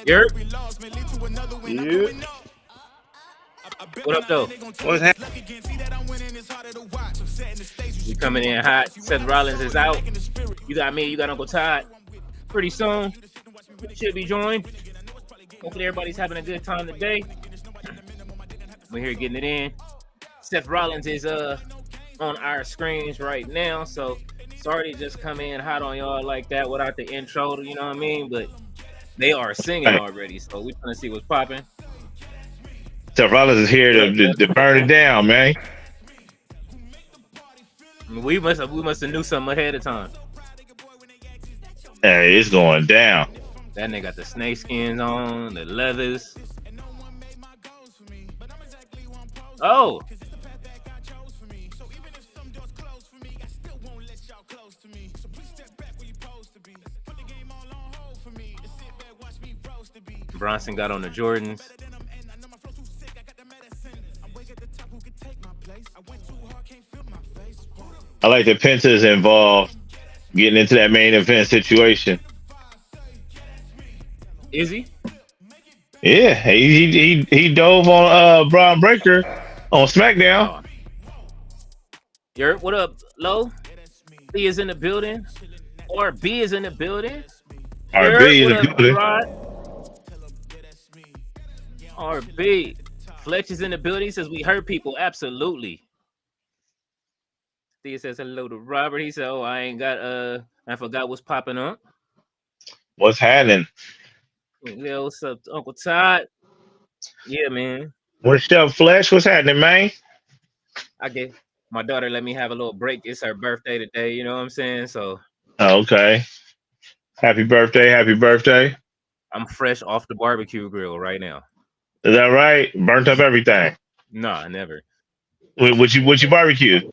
Yerp. Yeah. What up, though? What's happening? We coming in hot. Seth Rollins is out. You got me. You got Uncle Todd. Pretty soon, we should be joined. Hopefully, everybody's having a good time today. We're here getting it in. Seth Rollins is on our screens right now, so sorry to just come in hot on y'all like that without the intro. You know what I mean? But they are singing already, so we're trying to see what's popping. Seth Rollins is here to burn it down, man. We must have knew something ahead of time. Hey, it's going down. That nigga got the snake skins on, the leathers. Oh. Bronson got on the Jordans. I like that Penta's involved getting into that main event situation. Is he? Yeah, he dove on Braun Breaker on SmackDown. Yerp, what up, Lo? B is in the building. Or B is in the building. RB is in the building. RB. Fletch is in the building. He says we hurt people. Absolutely. He says hello to Robert. He said, "Oh, I forgot what's popping up." What's happening? Yo, what's up, Uncle Todd? Yeah, man. What's up, Flesh? What's happening, man? I gave my daughter let me have a little break. It's her birthday today. You know what I'm saying? So. Oh, okay. Happy birthday! Happy birthday! I'm fresh off the barbecue grill right now. Is that right? Burnt up everything? Nah, never. What you barbecue?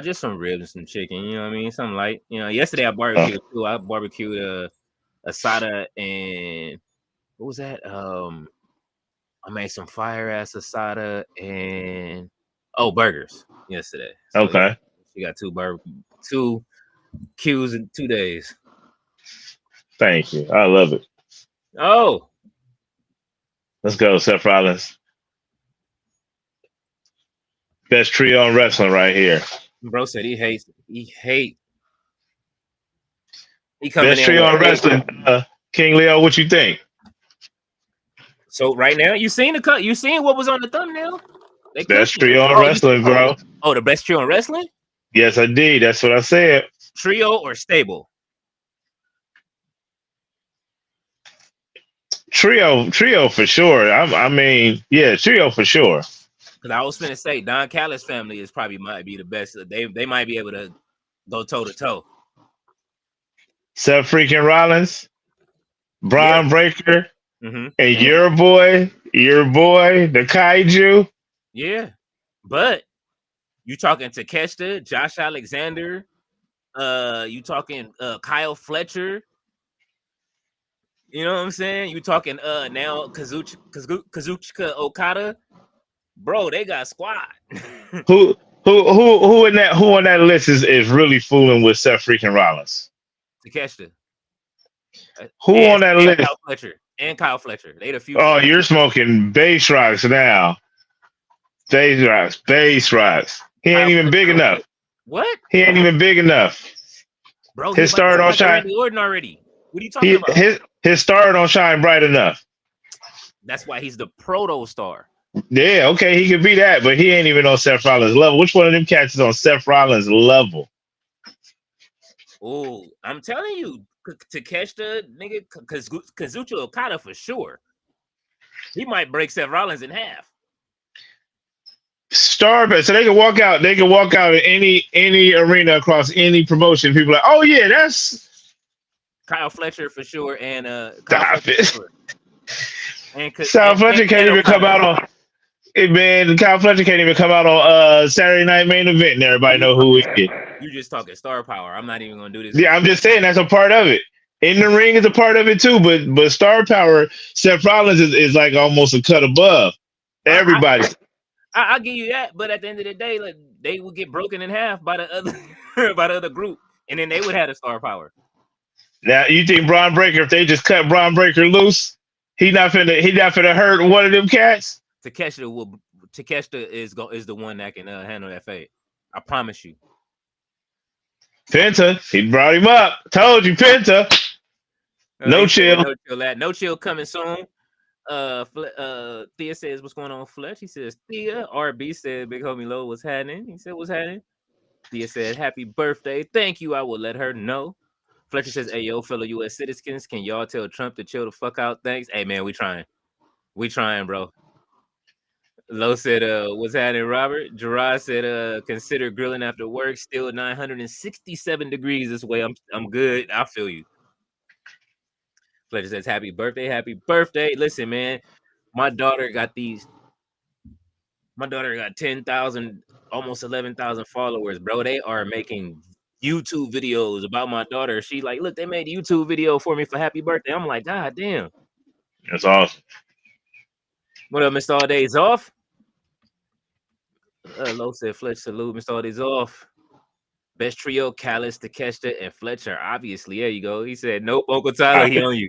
Just some ribs and some chicken. You know what I mean? Something light. You know, yesterday I barbecued too. I barbecued asada and what was that? I made some fire ass asada and burgers yesterday. So, okay. You got two Qs in 2 days. Thank you. I love it. Oh. Let's go, Seth Rollins. Best trio in wrestling right here. Bro said he hates. He coming best trio in wrestling. King Leo, what you think? So right now, you seen the cut? You seen what was on the thumbnail? Best trio in wrestling, bro. Oh, the best trio in wrestling? Yes, I did. That's what I said. Trio or stable? Trio for sure. I mean, yeah, trio for sure. Because I was finna say Don Callis family might be the best. They might be able to go toe to toe. Seth freaking Rollins, Braun Breaker, and your boy, the Kaiju. Yeah, but you talking Takeshita, Josh Alexander, you talking Kyle Fletcher. You know what I'm saying? You talking now Kazuchika Okada. Bro, they got squad. Who on that list is really fooling with Seth freaking Rollins? Takeshita. Who on that list? Kyle Fletcher. They the few. Oh, you're smoking base rocks now. Base rocks. He ain't even big enough. What? He ain't even big enough. Bro, his star don't shine. Already. What are you talking about? His star don't shine bright enough. That's why he's the proto star. Yeah, okay, he could be that, but he ain't even on Seth Rollins' level. Which one of them cats is on Seth Rollins' level? Oh, I'm telling you, Takeshita, nigga, Kazuchika Okada for sure. He might break Seth Rollins in half. So they can walk out. They can walk out in any arena across any promotion. People are like, oh yeah, that's Kyle Fletcher for sure, and Kyle Fletcher can't even come out on. Man, Kyle Fletcher can't even come out on Saturday Night Main Event, and everybody know who he is. You just talking star power. I'm not even gonna do this. Yeah, I'm just saying that's a part of it. In the ring is a part of it too, but star power, Seth Rollins is like almost a cut above everybody. I'll give you that, but at the end of the day, like they would get broken in half by the other by the other group, and then they would have the star power. Now you think Braun Breaker, if they just cut Braun Breaker loose, he not finna hurt one of them cats? Takeshita is the one that can handle that fate. I promise you. Penta, he brought him up. Told you, Penta. No chill. No chill coming soon. Thea says, "What's going on, Fletch?" He says, "Thea." RB said, "Big homie Low, what's happening?" He said, "What's happening?" Thea said, "Happy birthday. Thank you. I will let her know." Fletcher says, "Hey, yo, fellow U.S. citizens, can y'all tell Trump to chill the fuck out? Thanks." Hey, man, we trying, bro. Low said, "What's happening, Robert?" Gerard said, "Consider grilling after work. Still 967 degrees this way. I'm good. I feel you." Fletcher says, "Happy birthday, happy birthday." Listen, man, my daughter got 10,000, almost 11,000 followers, bro. They are making YouTube videos about my daughter. She like, look, they made a YouTube video for me for happy birthday. I'm like, God damn. That's awesome. What up, Mr. All Days Off? Low said, "Fletch, salute, Mr. All Days Off. Best trio, Callis, Takeshita, and Fletcher. Obviously, there you go." He said, "Nope, Uncle Tyler, he on you."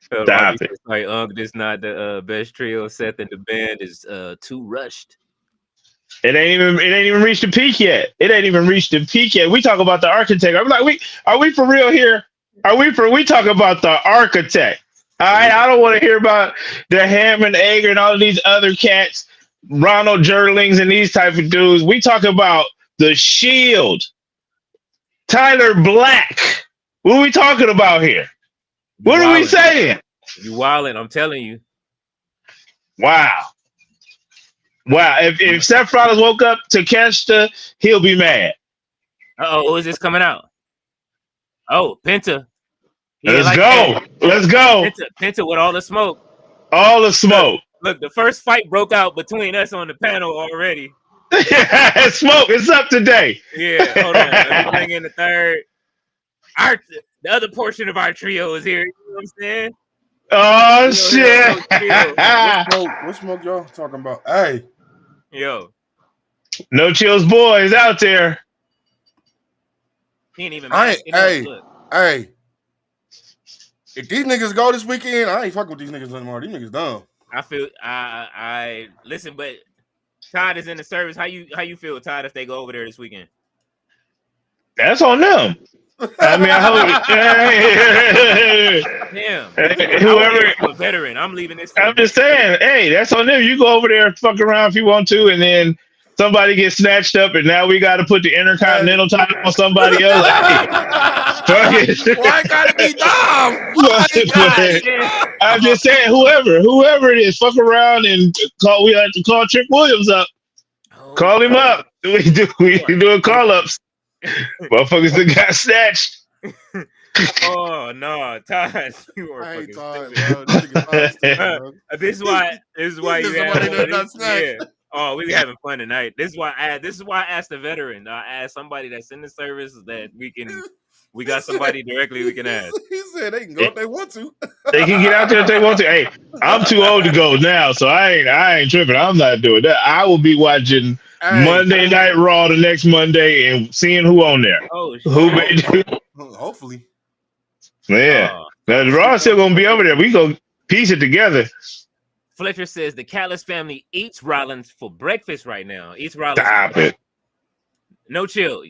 Stop it. Sorry, this not the best trio. Seth and the band is too rushed. It ain't even reached the peak yet. We talk about the architect. I'm like, are we for real here? We talk about the architect. All right, I don't want to hear about the Ham and Egger and all of these other cats, Ronald Jerlings and these type of dudes. We talk about the Shield, Tyler Black. What are we talking about here? What are we saying? You wildin', I'm telling you. Wow. If Seth Rollins woke up to Takeshita, he'll be mad. Who is this coming out? Oh, Penta. Let's go. Penta with all the smoke. All the smoke. Look, the first fight broke out between us on the panel already. Smoke. It's up today. Yeah, hold on. Let me bring in the third. The other portion of our trio is here. You know what I'm saying? Oh, shit. What smoke y'all talking about? Hey. Yo. No Chills boys out there. He ain't even Hey. If these niggas go this weekend, I ain't fucking with these niggas anymore. These niggas dumb. I listen, but Todd is in the service. How you feel, Todd, if they go over there this weekend? That's on them. I mean, whoever a veteran, I'm leaving this. I'm just saying, hey, that's on them. You go over there and fuck around if you want to, and then somebody gets snatched up, and now we got to put the Intercontinental title on somebody else. Why gotta be dumb? I'm just saying, whoever it is, fuck around and call. We have to call Trick Williams up. Call him up. We doing call ups. Motherfuckers that got snatched. Oh no, Todd, you are fucking stupid. This is why you have. Oh, we having fun tonight. This is why I asked the veteran. I asked somebody that's in the service that we got somebody directly we can ask. He said they can go if they want to. They can get out there if they want to. Hey, I'm too old to go now, so I ain't tripping. I'm not doing that. I will be watching Monday Night Raw the next Monday and seeing who on there. Oh, shit. Hopefully. Yeah. Now, the Raw still gonna be over there. We go piece it together. Fletcher says the Callis family eats Rollins for breakfast right now. Eats Rollins. Stop it. No chill.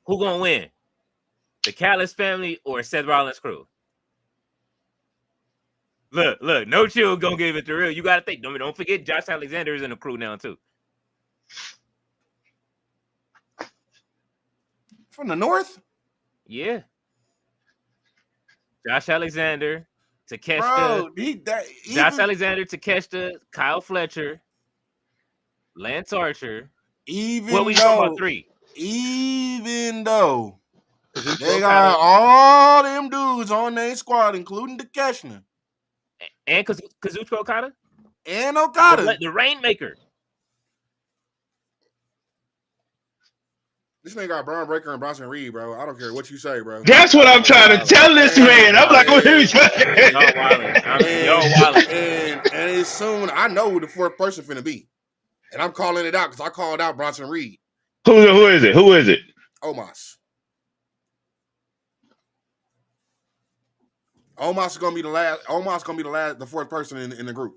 Who gonna win? The Callis family or Seth Rollins crew? Look, no chill gonna give it to real. You gotta think. Don't forget Josh Alexander is in the crew now too. From the north? Yeah. Josh Alexander, Takeshita. Josh Alexander, Takeshita, Kyle Fletcher, Lance Archer. What we talking about 3? Even though they got all them dudes on their squad, including Takeshita. And Kazuchika Okada? And Okada. The Rainmaker. This nigga got Braun Breaker and Bronson Reed, bro. I don't care what you say, bro. That's what I'm trying to tell this man. I'm like, what are you saying? And it's soon, I know who the fourth person finna be. And I'm calling it out because I called out Bronson Reed. Who is it? Omos. Omos is gonna be the last. Omos is gonna be the fourth person in the group.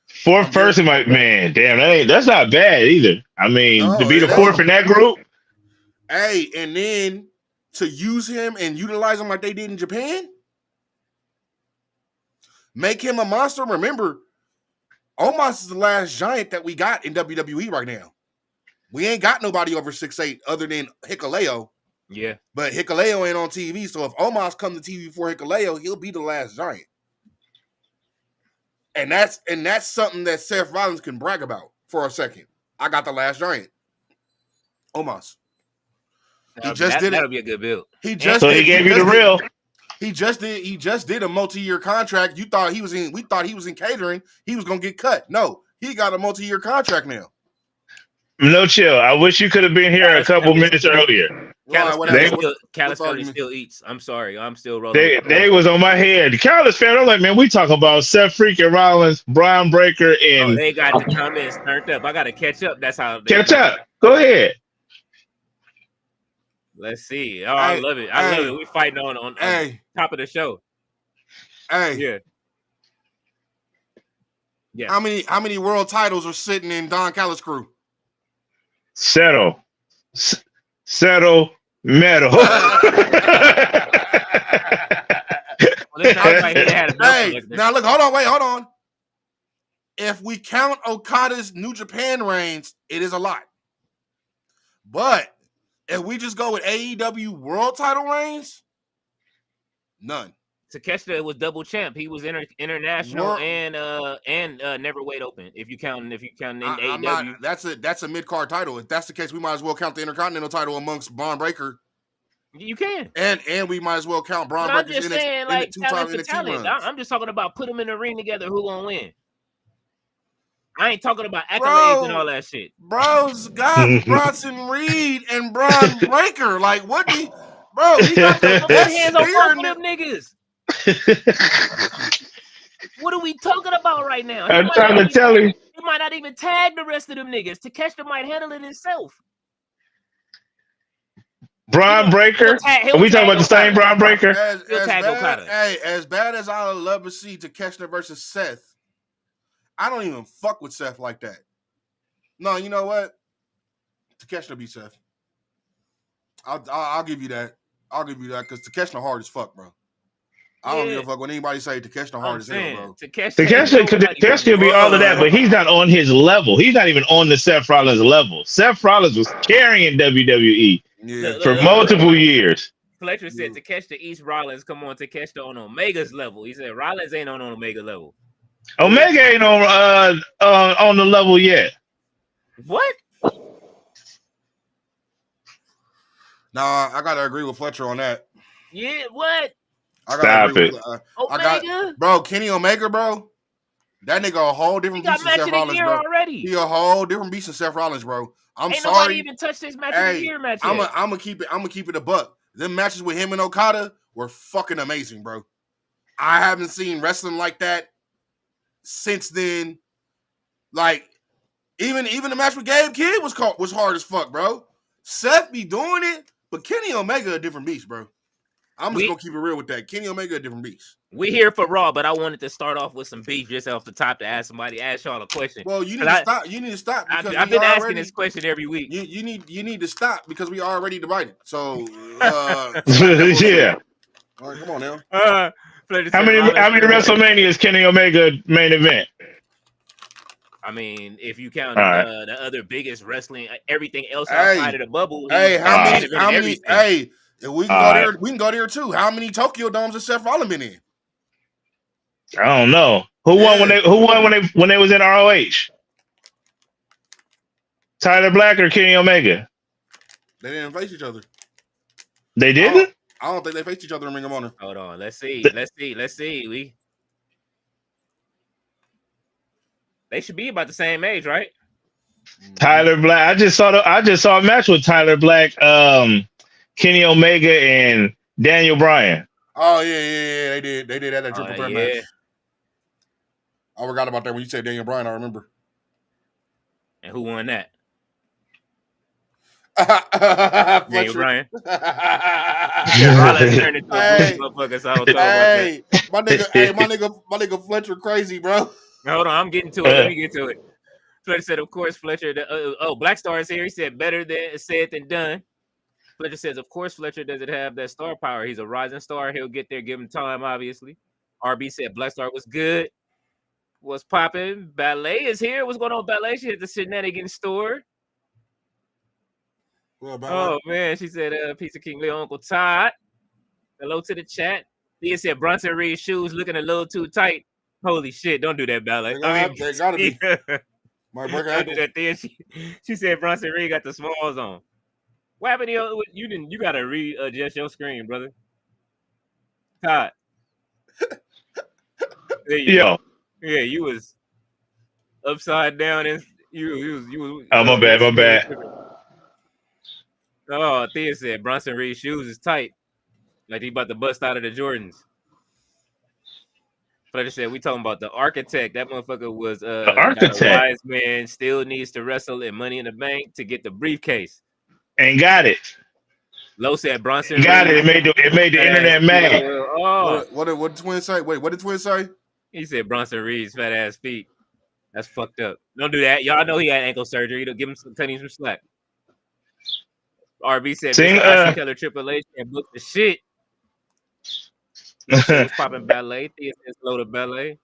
Fourth person, man, damn, that's not bad either. I mean, to be the fourth in that group. Hey, and then to use him and utilize him like they did in Japan, make him a monster. Remember, Omos is the last giant that we got in WWE right now. We ain't got nobody over 6'8" other than KingLeo. Yeah. But KingLeo ain't on TV, so if Omos come to TV before KingLeo, he'll be the last giant. And that's something that Seth Rollins can brag about for a second. I got the last giant. Omos. That'll be a good build. He gave you the real. He just did a multi-year contract. We thought he was in catering. He was gonna get cut. No, he got a multi-year contract now. No chill. I wish you could have been here a couple minutes earlier. Cali still eats. I'm sorry. I'm still rolling. They was on my head. The Cali fan, I'm like, man, we talking about Seth freaking Rollins, Brian Breaker, and they got the comments turned up. I gotta catch up. That's how catch up. Go ahead. Let's see. Oh, I love it. I love it. We fighting on top of the show. Hey. Yeah. How many world titles are sitting in Don Callis' crew? Settle, metal. Now look, hold on. If we count Okada's New Japan reigns, it is a lot. But if we just go with AEW world title reigns, none. Takeshita was double champ. He was international and never weighed open. If you count in AEW, that's a mid card title. If that's the case, we might as well count the Intercontinental title amongst Braun Breaker. You can, and we might as well count Braun Breaker's two-time NXT runs. I'm just talking about put them in the ring together. Who gonna win? I ain't talking about accolades and all that shit. Bro's got Bronson Reed and Braun Breaker. Like what? He got the hands on both of them niggas. What are we talking about right now? I'm trying to tell him. He might not even tag the rest of them niggas. Takeshita might handle it himself. Braun Breaker? Are we talking about the same Braun Breaker? As bad as I would love to see Takeshita versus Seth, I don't even fuck with Seth like that. No, you know what? Takeshita beat Seth. I'll give you that. I'll give you that because Takeshita hard as fuck, bro. I don't give a fuck when anybody say Takeshita hard as hell, bro. Takeshita will be all of that, but he's not on his level. He's not even on the Seth Rollins level. Seth Rollins was carrying WWE for multiple years. Fletcher said Takeshita East Rollins come on Takeshita on Omega's level. He said Rollins ain't on Omega level. Omega ain't on the level yet. What? Nah, I gotta agree with Fletcher on that. Yeah, what? Stop it. Bro, Kenny Omega, bro. That nigga a whole different beast than Seth Rollins, bro. Already. He a whole different beast than Seth Rollins, bro. Ain't nobody even touched this match of the year match yet. I'm gonna keep it a buck. Them matches with him and Okada were fucking amazing, bro. I haven't seen wrestling like that since then. Like, even the match with Gabe Kidd was hard as fuck, bro. Seth be doing it, but Kenny Omega a different beast, bro. I'm just gonna keep it real with that. Kenny Omega a different beast. We here for Raw, but I wanted to start off with some beef just off the top to ask y'all a question. Well, you need to stop. You need to stop because I've been asking this question every week. You need to stop because we already divided. So yeah. All right, come on now. How many WrestleManias Kenny Omega main event? I mean, if you count the other biggest wrestling, everything else outside of the bubble. How many? Hey. If we can go there. We can go there too. How many Tokyo Domes has Seth Rollins been in? I don't know. Who won when they was in ROH? Tyler Black or Kenny Omega? They didn't face each other. They didn't? I don't think they faced each other in Ring of Honor. Hold on. Let's see. They should be about the same age, right? Tyler Black. I just saw a match with Tyler Black. Kenny Omega and Daniel Bryan. Oh yeah, they did. They did that triple threat match. I forgot about that when you said Daniel Bryan. I remember. And who won that? Yeah, Fletcher. Ryan. Rollins turned into a bougie motherfucker, so I don't talk about that. My nigga Fletcher crazy, bro. Now, hold on, I'm getting to it. Let me get to it. Fletcher said, of course, Fletcher. Black Star is here. He said, better than said than done. Fletcher says, of course, Fletcher doesn't have that star power. He's a rising star. He'll get there. Give him time, obviously. RB said, Black Star was good. What's popping? Ballet is here. What's going on, Ballet? She at the Shenanigans store. Oh, man. She said, piece of KingLeo, Uncle Todd. Hello to the chat. He said, Bronson Reed's shoes looking a little too tight. Holy shit. Don't do that, Ballet. They gotta be. My don't do that thing. She said, Bronson Reed got the smalls on. What happened to you got to readjust your screen, brother. Todd. Yo. Yeah, you was upside down and you Oh, my bad. Oh, Thea said Bronson Reed's shoes is tight. Like he about to bust out of the Jordans. Fletcher said we talking about the architect. That motherfucker was the architect. A wise man still needs to wrestle in Money in the Bank to get the briefcase. And got it. Low said Bronson got Reed. It made the internet mad. What did Twin say? Wait, what did Twin say? He said Bronson Reed's fat ass feet. That's fucked up. Don't do that. Y'all know he had ankle surgery. Don't give him cut him some slack. RB said Keller Triple H and book the shit. Was popping Ballet. Thea said slow to Ballet.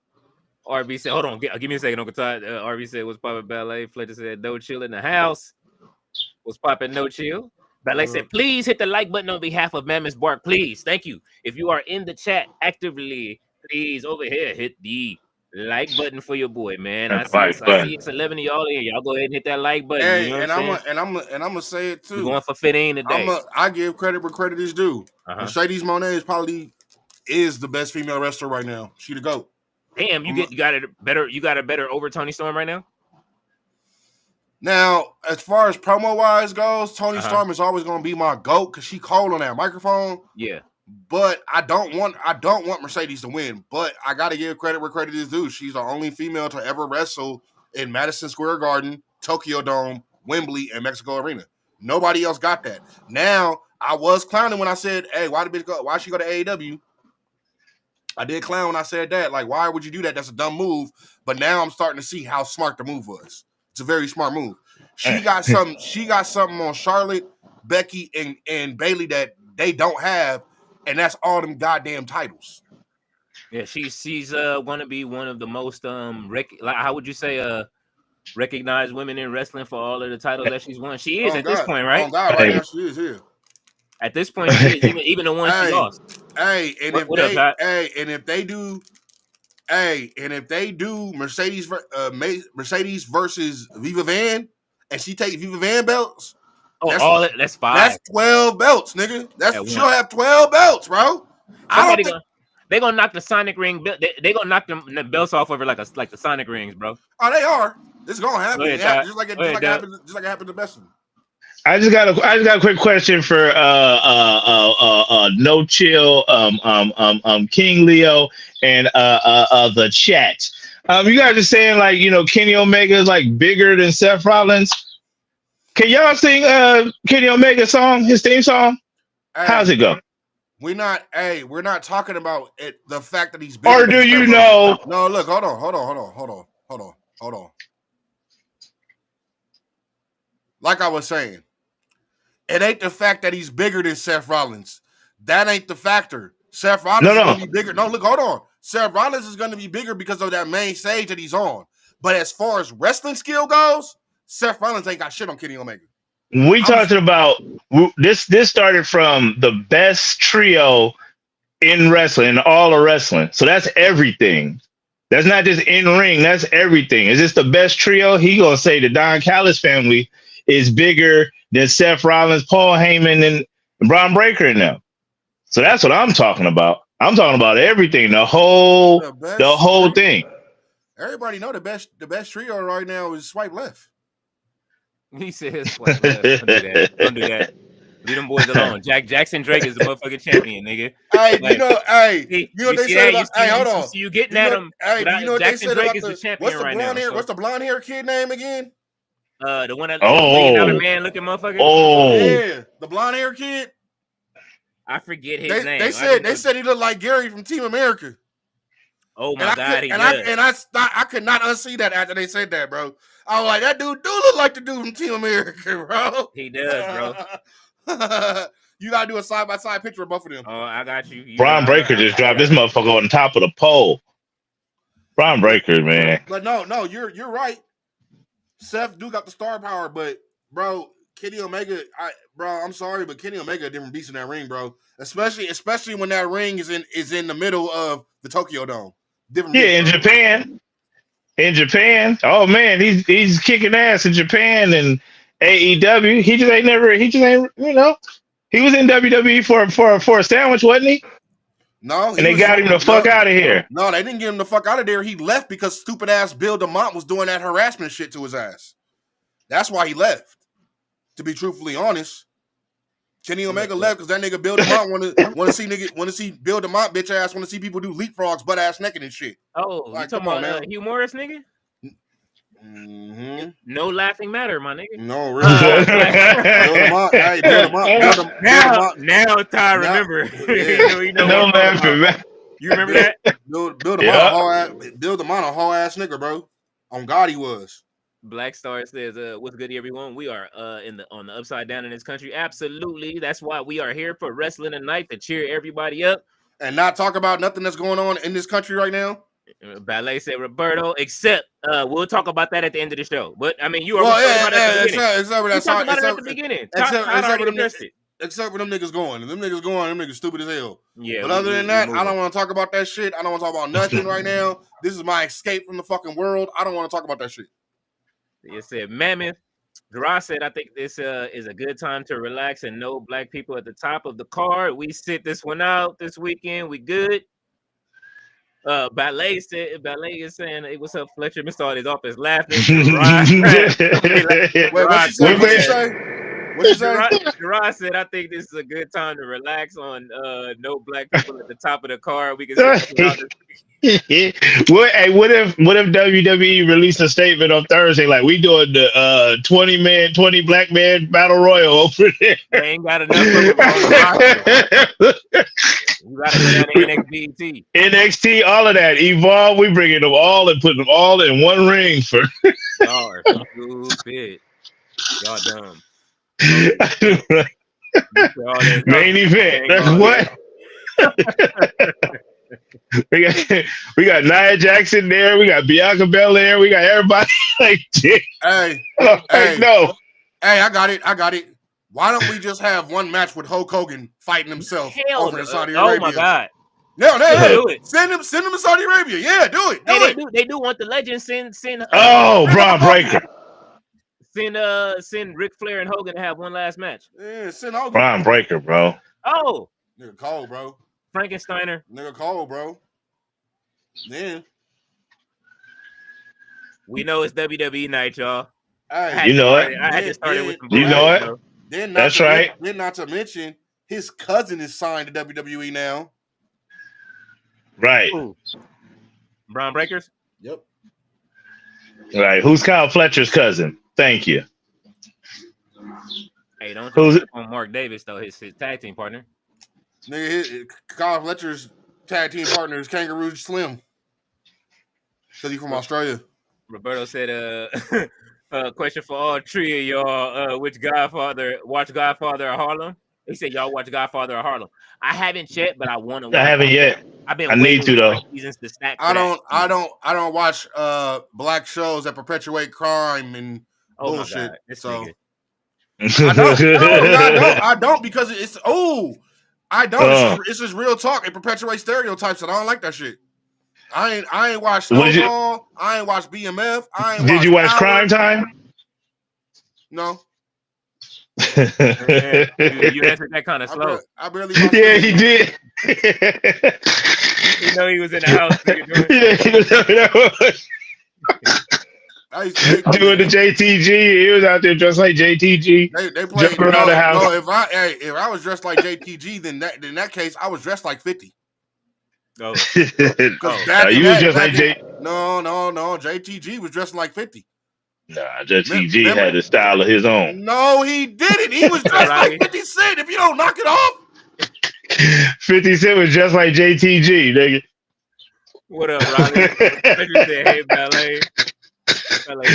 RB said, hold on, give me a second, Uncle Todd. RB said was popping Ballet. Fletcher said no chill in the house. Was popping no chill. Ballet said, please hit the like button on behalf of Mammoth Bark. Please. Thank you. If you are in the chat actively, please over here hit the like button for your boy, man. I see it's 11 of y'all in. Y'all go ahead and hit that like button. Hey, you know I'm gonna say it too. We're going for 15 today. I give credit where credit is due. Mercedes Moné probably is the best female wrestler right now. She the GOAT. Damn, you got it better. You got it better over Toni Storm right now. Now, as far as promo wise goes, Toni Storm is always gonna be my GOAT because she cold on that microphone. Yeah. But I don't want Mercedes to win. But I gotta give credit where credit is due. She's the only female to ever wrestle in Madison Square Garden, Tokyo Dome, Wembley, and Mexico Arena. Nobody else got that. Now, I was clowning when I said, "Hey, why she go to AEW?" I did clown when I said that. Like, why would you do that? That's a dumb move. But now I'm starting to see how smart the move was. It's a very smart move. She got something. She got something on Charlotte, Becky, and Bayley that they don't have, and that's all them goddamn titles. Yeah, she's gonna be one of the most how would you say recognized women in wrestling for all of the titles that she's won. She is this point, right? Oh God, right now she is here. At this point, she is, even the one she lost. Hey, and if they do Mercedes versus Viva Van, and she takes Viva Van belts. That's 5. That's 12 belts, nigga. She'll have 12 belts, bro. They're gonna knock the Sonic ring. They're gonna knock the belts off over like the Sonic rings, bro. Oh, they are. It's gonna happen. Just like it happened to Besson. I just got a quick question for No Chill, KingLeo, and the chat. You guys are saying like Kenny Omega is like bigger than Seth Rollins. Can y'all sing Kenny Omega's song, his theme song? Hey, how's it go? We're not talking about it, the fact that he's bigger. Or do you know? No, look, hold on. Like I was saying, it ain't the fact that he's bigger than Seth Rollins. That ain't the factor. Seth Rollins is going to be bigger. No, look, hold on. Seth Rollins is going to be bigger because of that main stage that he's on. But as far as wrestling skill goes, Seth Rollins ain't got shit on Kenny Omega. We talking about this. This started from the best trio in wrestling, all of wrestling. So that's everything. That's not just in ring. That's everything. Is this the best trio? He gonna say the Don Callis family is bigger than Seth Rollins, Paul Heyman, and Bron Breakker and them. So that's what I'm talking about. I'm talking about everything, the whole thing. Everybody know the best trio right now is Swipe Left. He says Swipe Left. Don't do that. Leave them boys alone. Jackson Drake is the motherfucking champion, nigga. Hey, you know what they said about? Hey, hold on. You getting at him? Hey, you know what Jackson they said Drake about is the champion right now. What's the blonde hair kid name again? The one that $1 million man looking motherfucker. Yeah, the blonde hair kid. I forget his name. They said he looked like Gary from Team America. Oh my God, I could not unsee that after they said that, bro. I was like, that dude do look like the dude from Team America, bro. He does, bro. You gotta do a side-by-side picture of both of them. Oh, I got you. Braun Breaker just dropped this motherfucker on top of the pole. Braun Breaker, man. But no, you're right. Seth do got the star power, but bro, Kenny Omega, I'm sorry, but Kenny Omega a different beast in that ring, bro. Especially when that ring is in the middle of the Tokyo Dome. Different. Yeah, in Japan. In Japan, oh man, he's kicking ass in Japan and AEW. He just ain't he was in WWE for a sandwich, wasn't he? No, and they got him the fuck out of here. No, they didn't get him the fuck out of there. He left because stupid ass Bill DeMont was doing that harassment shit to his ass. That's why he left. To be truthfully honest, Kenny Omega left because that nigga Bill DeMont want to see Bill DeMont bitch ass want to see people do leapfrogs butt ass naked and shit. Oh, like, you talking about Hugh Morris, nigga? Mm-hmm. No laughing matter, my nigga. No, really. Bill DeMont. Now Ty remember. Yeah. No laughing matter. You remember that? Bill DeMont a whole ass nigga, bro. On God, he was. Black Star says, "What's good, everyone? We are on the upside down in this country. Absolutely, that's why we are here for wrestling tonight to cheer everybody up and not talk about nothing that's going on in this country right now." Ballet said, "Roberto, except we'll talk about that at the end of the show." But I mean, you are talking about it at the beginning. Except for them niggas going. Them niggas stupid as hell. Yeah. But other than that, I don't want to talk about that shit. I don't want to talk about nothing right now. This is my escape from the fucking world. I don't want to talk about that shit. It said Mammoth. Gerard said, I think this is a good time to relax and no black people at the top of the card. We sit this one out this weekend. We good. Ballet is saying, hey, what's up, Fletcher? Mr. All his office laughing. What you say? Gerard said, I think this is a good time to relax on no black people at the top of the card. We can what if WWE released a statement on Thursday like we doing the 20 black man battle royal over there? They ain't got enough of them. You gotta go down to NXT, all of that. Evolve, we bringing them all and putting them all in one ring for. Y'all are stupid. Y'all dumb. Main event. That's what. we got Nia Jackson there. We got Bianca Belair. We got everybody like this. Hey, no. Hey, I got it. Why don't we just have one match with Hulk Hogan fighting himself over in Saudi Arabia? Oh my God! No, do it. Send him to Saudi Arabia. Yeah, do it. They do want the legend. Send. Braun Breaker. Send Ric Flair and Hogan to have one last match. Yeah, send Hogan. Braun Breaker, bro. Oh, nigga cold, bro. Frankensteiner. Nigga cold, bro. Then we know it's WWE night, y'all. Hey, you know it. I had to start it with some you know it. Then that's right. Then not to mention his cousin is signed to WWE now. Right. Ooh. Braun Breakers. Yep. Right. Who's Kyle Fletcher's cousin? Thank you. Hey, don't talk on Mark Davis though. His tag team partner. Nigga, Kyle Fletcher's tag team partner is Kangaroo Slim. Because he's from Australia. Roberto said, question for all three of y'all, which Godfather, watch Godfather or Harlem? He said, y'all watch Godfather or Harlem. I haven't yet, but I want to. I haven't yet. I need to though. I don't watch black shows that perpetuate crime and bullshit. So I don't because it's I don't. It's just real talk. It perpetuates stereotypes, and I don't like that shit. I ain't watched Snowball. I ain't watched BMF. Did you watch Crime Time? No. You answered that kind of slow. I barely yeah, he did. You know he was in the house. I used to doing the JTG. He was out there dressed like JTG. They played around the house. No, if I was dressed like JTG, then in that case I was dressed like 50. Oh, you was just like J. No. JTG was dressed like 50. Nah, just TG Remember? had a style of his own. No, he didn't. He was dressed like 50 Cent. If you don't knock it off. 50 Cent was just like JTG, nigga. What up, Riley? Fletcher said, "Hey, ballet."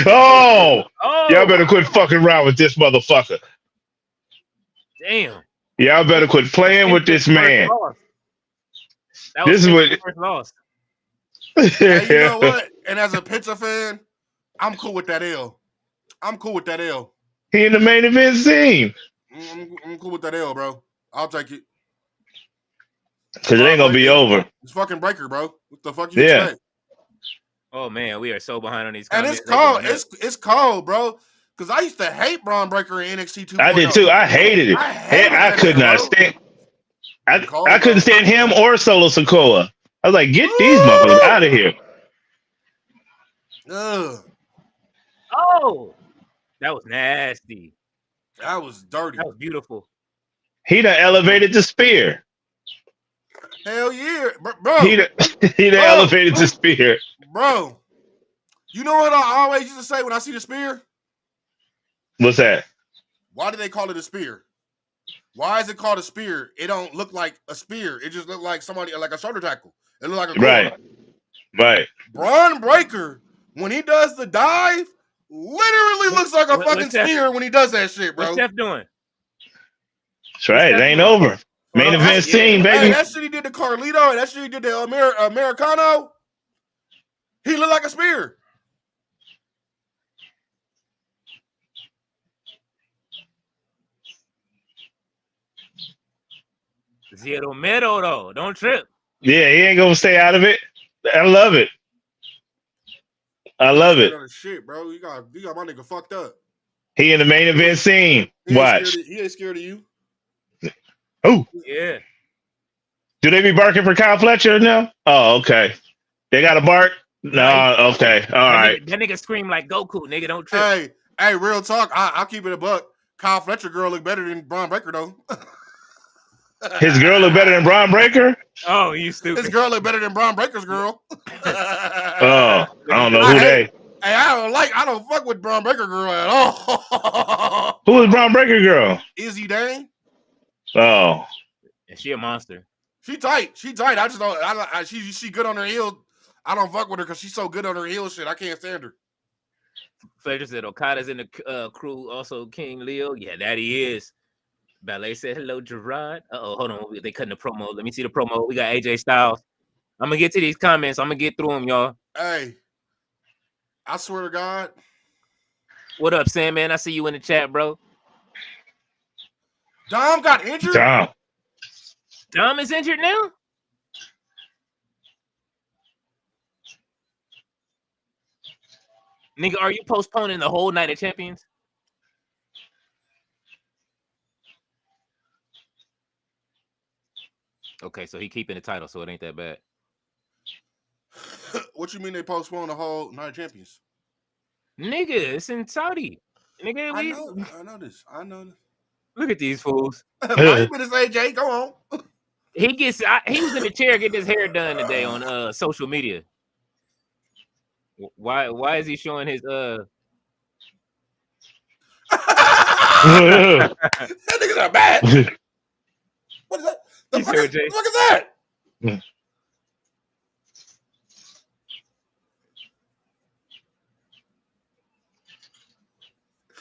Oh, y'all better quit fucking around with this motherfucker. Damn. Y'all better quit playing with this man. This is what. First loss. Hey, you know what? And as a Pizza fan, I'm cool with that L. I'm cool with that L. He in the main event scene. I'm cool with that L, bro. I'll take it. Because it ain't going to be over. It's fucking Breaker, bro. What the fuck you expect? Oh, man, we are so behind on these comments. And it's cold. It's cold, bro. Because I used to hate Braun Breaker in NXT 2.0. I did too. I hated it. I could not stand. I couldn't stand him or Solo Sikoa. I was like, get these motherfuckers out of here. Ugh. Oh, that was nasty. That was dirty. That was beautiful. He done elevated the spear. Hell yeah, bro. He done elevated the spear. Bro, you know what I always used to say when I see the spear? What's that? Why do they call it a spear? Why is it called a spear? It don't look like a spear. It just look like somebody, like a shoulder tackle. It look like a cord. Right. Braun Breaker, when he does the dive, literally looks like a fucking spear when he does that shit, bro. What's Steph doing? That's right. It ain't over. Main event scene, baby. Hey, that shit he did to Carlito, and that shit he did to Americano. He looked like a spear. Zero middle though. Don't trip. Yeah, he ain't gonna stay out of it. I love it. I love it. Shit, bro. You got my nigga fucked up. He in the main event scene. Watch. He ain't scared of you. Oh. Yeah. Do they be barking for Kyle Fletcher now? Oh, okay. They got a bark? No, okay. All right. That nigga scream like Goku, nigga. Don't trip. Hey, real talk. I'll keep it a buck. Kyle Fletcher girl look better than Braun Breaker, though. His girl look better than Braun Breaker? Oh, you stupid. His girl look better than Braun Breaker's girl. I don't know who they. Hey, I don't fuck with Braun Breaker girl at all. Who is Braun Breaker girl? Izzy Dane. Oh. And she a monster. She tight. I just don't. She good on her heels. I don't fuck with her because she's so good on her heels. Shit, I can't stand her. Fletcher said Okada's in the crew. Also, King Leo. Yeah, that he is. Ballet said hello, Gerard. Hold on. They cutting the promo. Let me see the promo. We got AJ Styles. I'm gonna get to these comments. I'm gonna get through them, y'all. Hey, I swear to God. What up, Sam? Man, I see you in the chat, bro. Dom got injured. Dom is injured now. Nigga, are you postponing the whole Night of Champions? Okay, so he keeping the title, so it ain't that bad. What you mean they postponed the whole Night of Champions? Nigga, it's in Saudi. Nigga, I know this. Look at these fools. Why you been say, Jay? Go on. He was in the chair getting his hair done today on social media. Why is he showing his That niggas are bad. What is that? The fuck is that?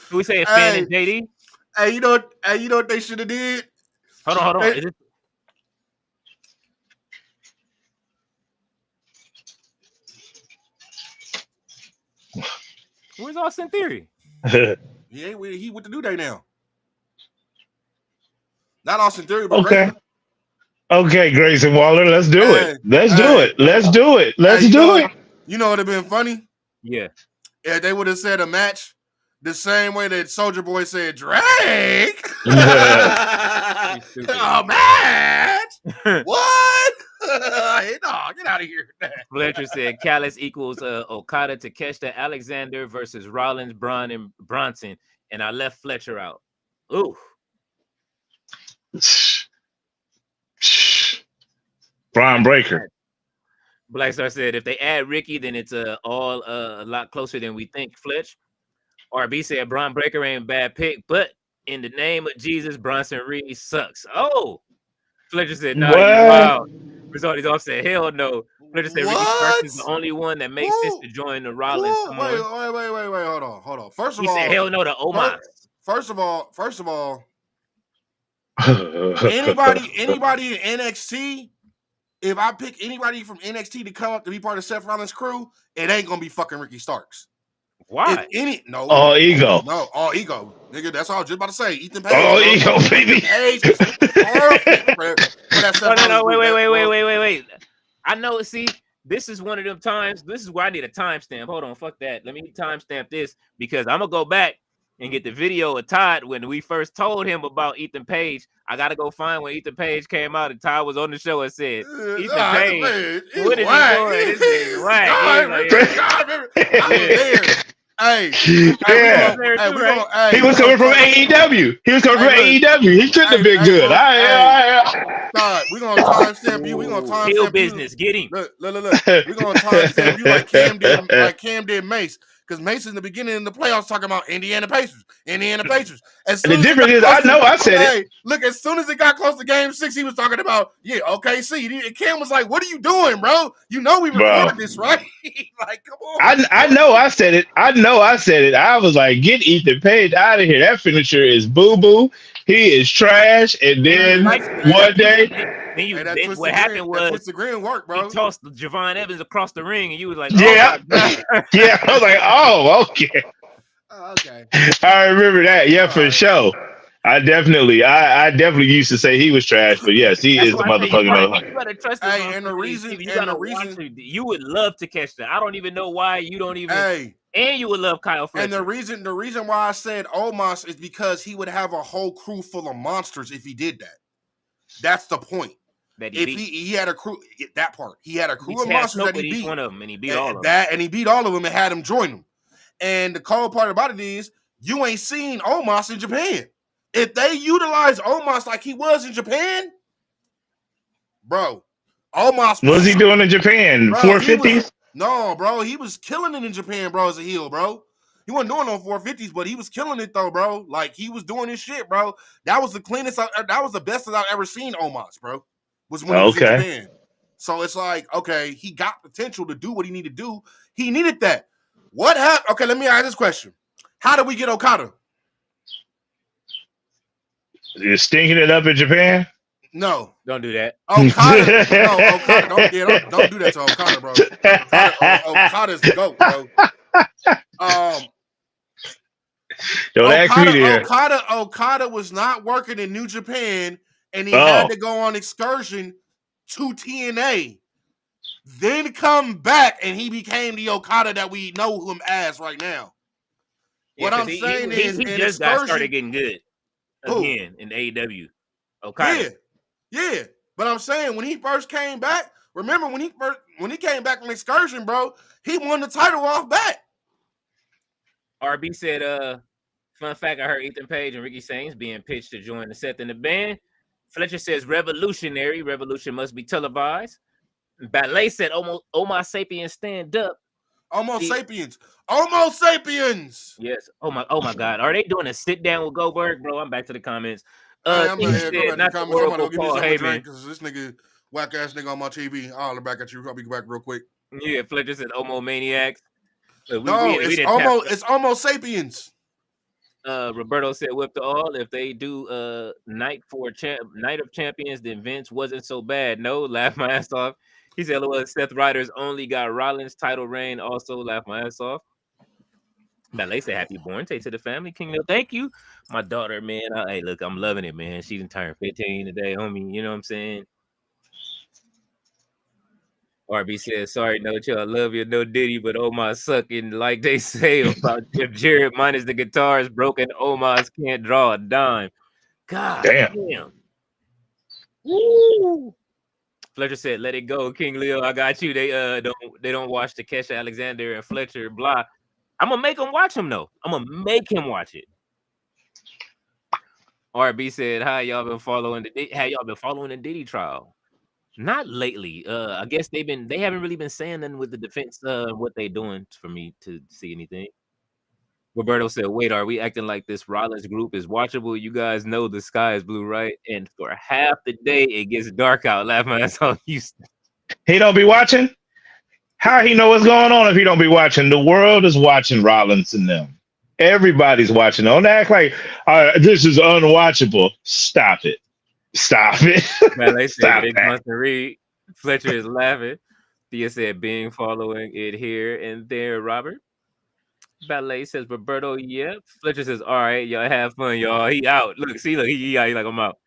Can we say a fan in JD? Hey, you know what they should have did? Hold on. Hey, where's Austin Theory? He with the New Day now. Not Austin Theory, but okay. Grayson. Okay, Grayson Waller, let's do it. Let's do it. You know what would have been funny? Yeah. Yeah, they would have said a match the same way that Soulja Boy said Drake. A match? What? No, get out of here. Fletcher said Callis equals Okada, Takeshita, Alexander versus Rollins, Braun, and Bronson, and I left Fletcher out. Ooh. Braun Breaker. Black Star said if they add Ricky, then it's all a lot closer than we think. Fletch. RB said Braun Breaker ain't a bad pick, but in the name of Jesus, Bronson Reed sucks. Oh, Fletcher said, nah, you What? wild. Results off said, hell no. Fletcher said Ricky Starks is the What? only one that makes sense to join the Rollins. Come Wait, on. hold on. First of He all, said, hell no to Omos. First of all, anybody in NXT, if I pick anybody from NXT to come up to be part of Seth Rollins' crew, it ain't gonna be fucking Ricky Starks. Why? All ego. No, all ego, nigga. That's all I was just about to say. Ethan Page, All bro. ego, baby. Ethan Page is perfect for that Seth No, Rollins. wait. I know. See, this is one of them times. This is where I need a timestamp. Hold on, fuck that. Let me timestamp this because I'm gonna go back and get the video of Todd when we first told him about Ethan Page. I gotta go find when Ethan Page came out and Todd was on the show and said, Ethan Page, what is he doing? This nigga whack. I was there. Hey, Yeah. He was coming from AEW. He shouldn't have been good. We're gonna timestamp you. We're gonna timestamp you. Business, get him. Look. We're gonna timestamp you like Cam did Mace. Because Mace in the beginning of the playoffs talking about Indiana Pacers. And the difference is, I said it. Look, as soon as it got close to Game 6, he was talking about, OKC. And Cam was like, "What are you doing, bro? You know we recorded this, right?" Like, come on. I know I said it. I was like, get Ethan Page out of here. That finisher is boo boo. He is trash. And then one day. What happened was the green work, bro. He tossed Javon Evans across the ring, and you was like, "Yeah, yeah." I was like, "Oh, okay." Okay. I remember that. Yeah, for sure. I definitely used to say he was trash, but yes, he is the motherfucking. You gotta trust him. Hey, and the reason you would love to catch that. I don't even know why you don't even. Hey. And you would love Kyle Fletcher. And the reason why I said Omos is because he would have a whole crew full of monsters if he did that. That's the point. That he had a crew, that part. He had a crew of monsters that he beat. One of them, and he beat all of them. And he beat all of them and had them join him. And the cold part about it is, you ain't seen Omos in Japan. If they utilize Omos like he was in Japan, bro, Omos. What was he doing in Japan? 450s? No, bro, he was killing it in Japan, bro, as a heel, bro. He wasn't doing no 450s, but he was killing it though, bro. Like he was doing his shit, bro. That was the cleanest. That was the best that I've ever seen Omos, bro. Was when he was in Japan. So it's like, okay, he got potential to do what he needed to do. He needed that. What happened? Okay, let me ask this question. How did we get Okada? You're stinking it up in Japan? No. Don't do that. Okada. Don't do that to Okada, bro. Okada's the GOAT, bro. Don't ask me there. Okada was not working in New Japan, and he had to go on excursion to TNA, then come back, and he became the Okada that we know him as right now. Yeah, what I'm saying is, he just got started getting good again in AEW. Okada. Yeah. But I'm saying when he first came back, remember when he came back from excursion, bro, he won the title off back. RB said, fun fact, I heard Ethan Page and Ricky Sainz being pitched to join the Seth and the band. Fletcher says revolutionary. Revolution must be televised. Bayley said Homo sapiens stand up. Homo sapiens. Yes. Oh my God. Are they doing a sit down with Goldberg, bro? I'm back to the comments. I'm not to the comments. I'm gonna give you something to drink because this nigga whack ass nigga on my TV. I'll look back at you. I'll be back real quick. Yeah, Fletcher said Homo maniacs. It's Homo sapiens. Roberto said whip the all. If they do night of champions, then Vince wasn't so bad. No, laugh my ass off. He said, well, Seth Riders only got Rollins title reign. Also, laugh my ass off. Ballet said, happy born day to the family. KingLeo, thank you. My daughter, man. Hey, look, I'm loving it, man. She done turned 15 today, homie. You know what I'm saying? RB says, sorry, no chill. I love you, no Diddy, but Omos sucking. Like they say about if Jared minus the guitars broken, Omos can't draw a dime. God damn. Woo. Fletcher said, let it go, KingLeo. I got you. They don't watch the Kesha Alexander and Fletcher blah. I'm gonna make him watch him though. I'm gonna make him watch it. RB said, "How y'all been following the Diddy trial? Not lately. I guess they haven't really been saying nothing with the defense. What they doing for me to see anything. Roberto said, "Wait, are we acting like this Rollins group is watchable? You guys know the sky is blue, right? And for half the day, it gets dark out." Laughing, that's all you. He don't be watching. How he know what's going on if he don't be watching? The world is watching Rollins and them. Everybody's watching. Don't act like this is unwatchable. Stop it. Stop it. Man, they said Stop Big that. Monster Reed. Fletcher is laughing. Thea said, "Being following it here and there." Robert Ballet says, "Roberto, yep." Fletcher says, "All right, y'all have fun, y'all." He out. Look, see, look, he out. He like, I'm out.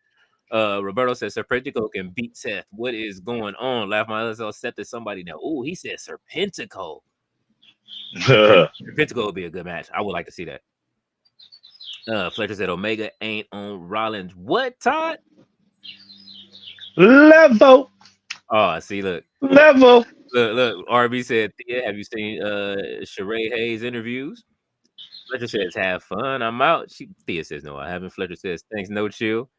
Roberto says Serpentico can beat Seth. What is going on? Laugh my ass off. Seth is somebody now. Oh, he said Serpentico. Serpentico would be a good match. I would like to see that. Fletcher said Omega ain't on Rollins. What, Todd? Level. Oh, see, look. Level. Look. RB said, "Thea, have you seen Sheree Hayes interviews?" Fletcher says, "Have fun. I'm out." Thea says, "No, I haven't." Fletcher says, "Thanks, no chill."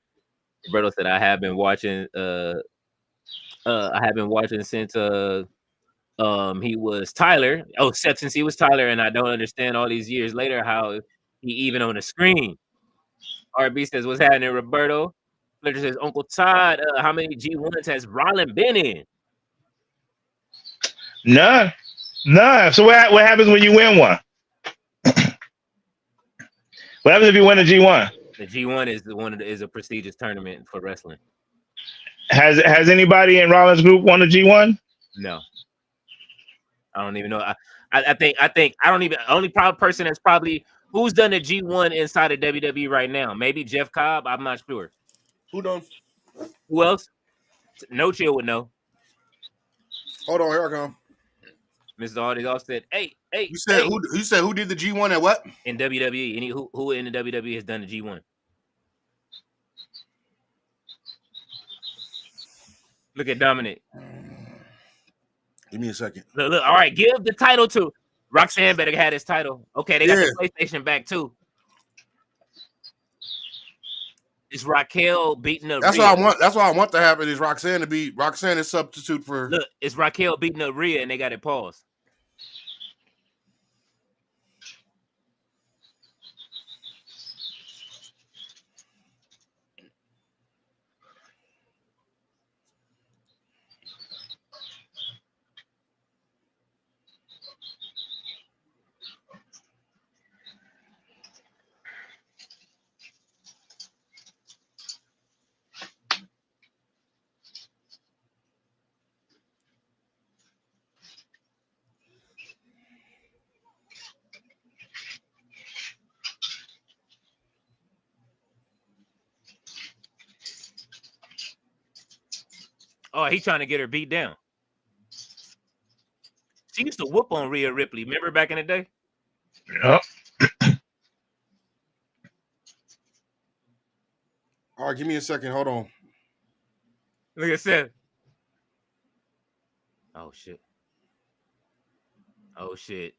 Roberto said, "I have been watching. I have been watching since he was Tyler. Oh, since he was Tyler, and I don't understand all these years later how he even on the screen." RB says, "What's happening, Roberto?" Fletcher says, "Uncle Todd, how many G1s has Rollins been in?" None. So what happens when you win one? What happens if you win a G1? The G1 is a prestigious tournament for wrestling. Has anybody in Rollins group won a G1? No, I don't even know. I think I don't even. Only person that's probably who's done the G1 inside of WWE right now. Maybe Jeff Cobb. I'm not sure. Who done? Who else? No chill would know. Hold on, here I come. Mrs. Audie all said, "Hey, You said hey." who? You said who did the G1 at what? In WWE? Who in the WWE has done the G1? Look at Dominic. Give me a second. Look, all right, give the title to Roxanne. Better have his title. Okay, they got the PlayStation back too. It's Raquel beating up. That's Rhea. what I want. That's what I want to happen. Is Roxanne to be Roxanne is substitute for. Look, it's Raquel beating up Rhea, and they got it paused. Oh, he's trying to get her beat down. She used to whoop on Rhea Ripley. Remember back in the day? Yep. All right, give me a second. Hold on. Look at Seth. Oh shit. Oh shit.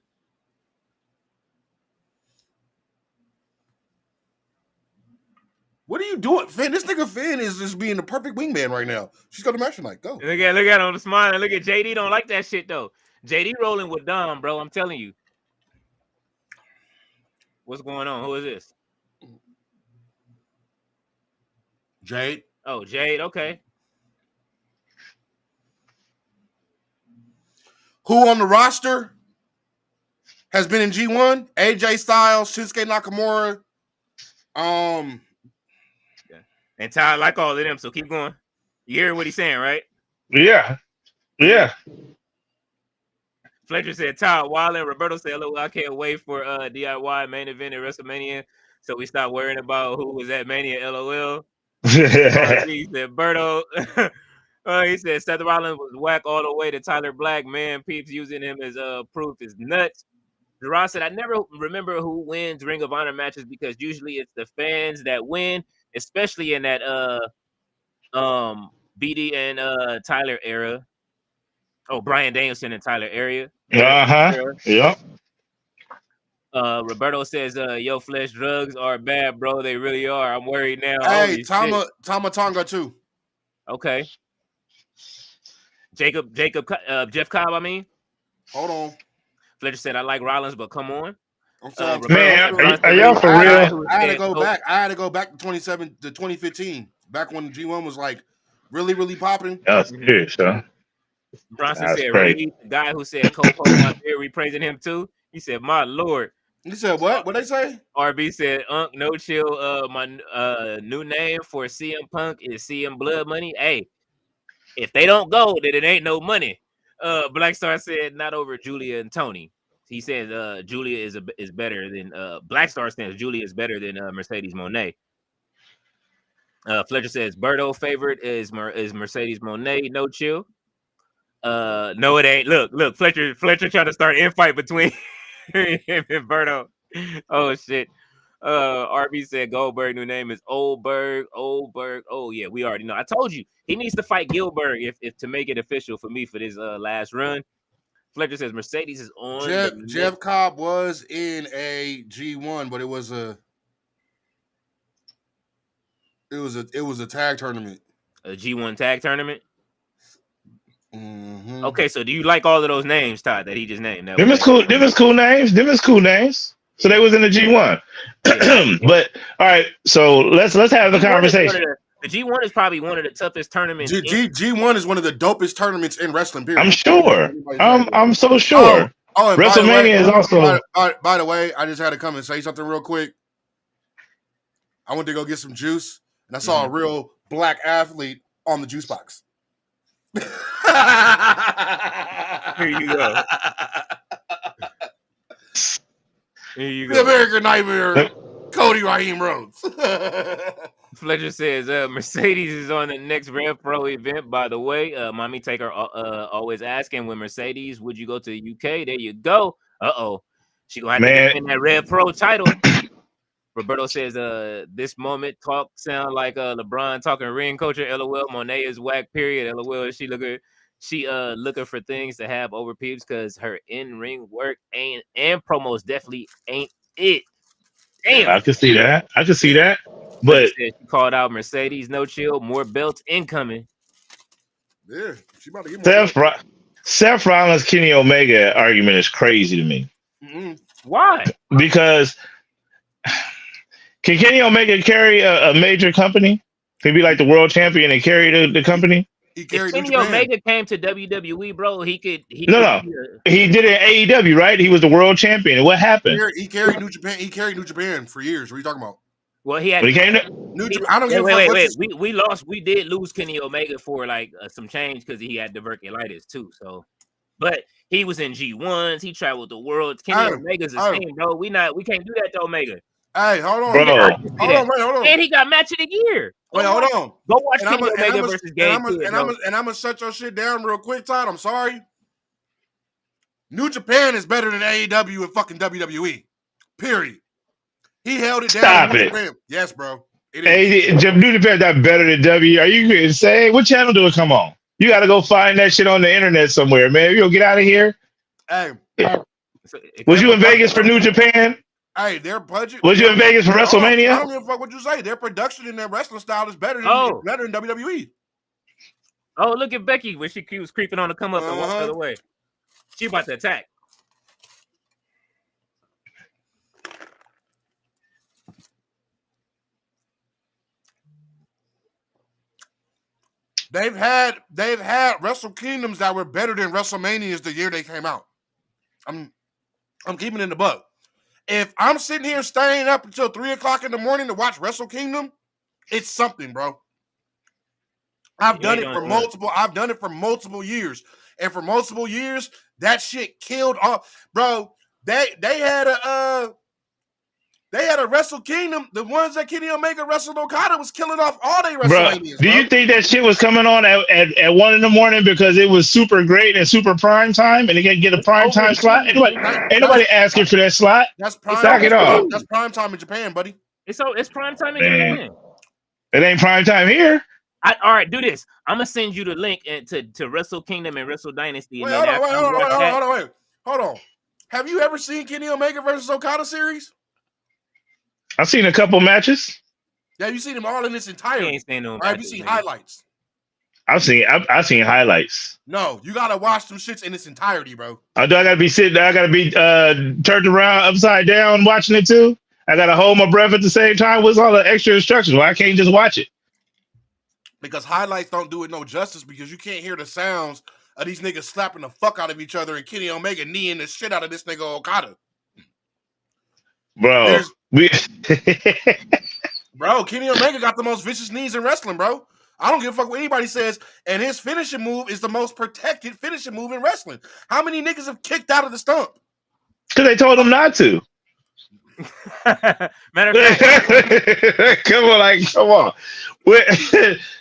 What are you doing, Finn? This nigga Finn is just being the perfect wingman right now. She's got the match tonight. Go. Look at him smiling. Look at JD. Don't like that shit though. JD rolling with Dom, bro. I'm telling you. What's going on? Who is this? Jade. Oh, Jade. Okay. Who on the roster has been in G1? AJ Styles, Shinsuke Nakamura. And Todd like all of them, so keep going. You hear what he's saying, right? Yeah. Fletcher said Todd Wilder. Roberto said, "Hello, I can't wait for DIY main event at WrestleMania, so we stop worrying about who was at Mania." LOL. He said Berto. He said Seth Rollins was whack all the way to Tyler Black. Man, peeps using him as proof is nuts. Gerard said, "I never remember who wins Ring of Honor matches because usually it's the fans that win, especially in that BD and Tyler era. Oh, Brian Danielson and Tyler area. Yep. Roberto says, "Yo, flesh drugs are bad, bro. They really are. I'm worried now." Hey, Tama Tonga too. Okay. Jeff Cobb, I mean. Hold on. Fletcher said, "I like Rollins, but come on." I'm sorry. Man, Bronson are Reed y'all was for the guy real? who I had to said go Coke. back. I had to go back to 2015, back when G1 was like really, really popping. That's serious, huh? Bronson That's said crazy. Reed, the guy who said Coke hold my beer, we praising him too. He said, "My Lord." You said what? What they say? RB said, no chill. My new name for CM Punk is CM Blood Money. Hey, if they don't go, then it ain't no money. Black Star said, not over Julia and Tony. He says Julia is better than Black Star says Julia is better than Mercedes Monet. Fletcher says Berto favorite is Mercedes Monet. No chill. No, it ain't. Look, Fletcher trying to start an infight between him and Berto. Oh shit. RB said Goldberg new name is Oldberg. Oh yeah, we already know. I told you he needs to fight Gilbert if to make it official for me for this last run. Fletcher says Mercedes is on. Jeff Cobb was in a G1, but it was a tag tournament. A G1 tag tournament. Mm-hmm. Okay, so do you like all of those names, Todd, that he just named? Them is cool. Them is cool names. So they was in the G1. Yeah. But all right, so let's have the conversation. The G1 is probably one of the toughest tournaments. G1 is one of the dopest tournaments in wrestling. Period. I'm sure. I'm so sure. Oh, and WrestleMania is also. By the way, I just had to come and say something real quick. I went to go get some juice, and I saw a real black athlete on the juice box. Here you go. Here you go. The American Nightmare, Cody Raheem Rhodes. Fletcher says Mercedes is on the next Rev Pro event. By the way, Mommy Taker always asking when Mercedes would you go to the UK? There you go. She gonna have to defend that Rev Pro title. Roberto says this moment talk sound like LeBron talking ring culture. LOL. Monet is whack. Period. LOL. She looking for things to have over peeps because her in-ring work and promos definitely ain't it. Damn. I can see that. But she called out Mercedes, no chill, more belts incoming. Yeah, she about to get more. Seth Rollins, Kenny Omega argument is crazy to me. Mm-hmm. Why? Because can Kenny Omega carry a major company? Can he be like the world champion and carry the company? He carried if Kenny Omega came to WWE, bro, he could. He did it in AEW, right? He was the world champion. And what happened? He carried New Japan. He carried New Japan for years. What are you talking about? Well, he had. When he came to New Japan. I don't give a fuck. Wait. We lost. We did lose Kenny Omega for like some change because he had diverticulitis too. So, but he was in G1s. He traveled the world. Kenny Omega's the same, bro. We can't do that to Omega. Hey, hold on, bro. Hold on. And he got match of the year. Wait, hold on. Go watch Kenny Omega versus Game. And I'm gonna shut your shit down real quick, Todd. I'm sorry. New Japan is better than AEW and fucking WWE. Period. He held it down. Stop it. Japan. Yes, bro. It is. New Japan that better than W. Are you insane? What channel do it come on? You got to go find that shit on the internet somewhere, man. You gonna get out of here. Hey, was you in Vegas for New Japan? Hey, their budget. Was you in Vegas for WrestleMania? I don't give a fuck what you say. Their production and their wrestling style is better than WWE. Oh, look at Becky when she was creeping on to come up and walk the other way. She about to attack. They've had Wrestle Kingdoms that were better than WrestleManias the year they came out. I'm keeping it in the buck. If I'm sitting here staying up until 3:00 in the morning to watch Wrestle Kingdom, it's something, bro. I've done it for multiple years. And for multiple years, that shit killed off. Bro, they had a Wrestle Kingdom. The ones that Kenny Omega wrestled Okada was killing off all they WrestleManias. Do you think that shit was coming on at 1 a.m. because it was super great and super prime time and they can get a prime time slot? Ain't nobody asking for that slot. That's prime. That's prime time in Japan, buddy. It's prime time in Japan. It ain't prime time here. All right, do this. I'm gonna send you the link to Wrestle Kingdom and Wrestle Dynasty. Wait, hold on. Have you ever seen Kenny Omega versus Okada series? I've seen a couple matches. Yeah, you seen them all in this entire. Ain't seen no have you seen highlights? I've seen highlights. No, you gotta watch them shits in its entirety, bro. Do I gotta be sitting? I gotta be turned around upside down watching it too. I gotta hold my breath at the same time. What's all the extra instructions? Why I can't just watch it? Because highlights don't do it no justice because you can't hear the sounds of these niggas slapping the fuck out of each other and Kenny Omega kneeing the shit out of this nigga Okada. Bro, Bro, Kenny Omega got the most vicious knees in wrestling, bro. I don't give a fuck what anybody says. And his finishing move is the most protected finishing move in wrestling. How many niggas have kicked out of the stump? Because they told him not to. Matter of fact, come on.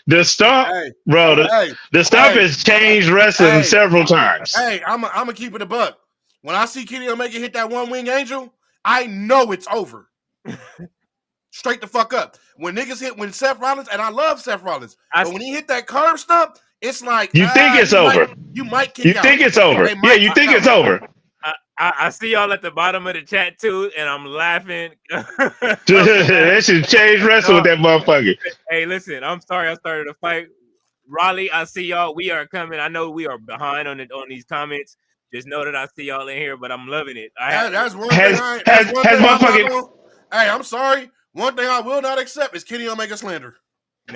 The stomp, bro. The stomp has changed wrestling several times. Hey, I'm gonna keep it a buck. When I see Kenny Omega hit that one wing angel, I know it's over. Straight the fuck up. When Seth Rollins, and I love Seth Rollins, but when he hit that curve stump, it's like you think it's over. You might kick you out. think it's over. Yeah, you think it's over. I see y'all at the bottom of the chat too, and I'm laughing. That should change wrestling with that motherfucker. Hey, listen, I'm sorry I started a fight. Raleigh, I see y'all. We are coming. I know we are behind on these comments. Just know that I see y'all in here, but I'm loving it. That's one thing. Hey, I'm sorry. One thing I will not accept is Kenny Omega slander.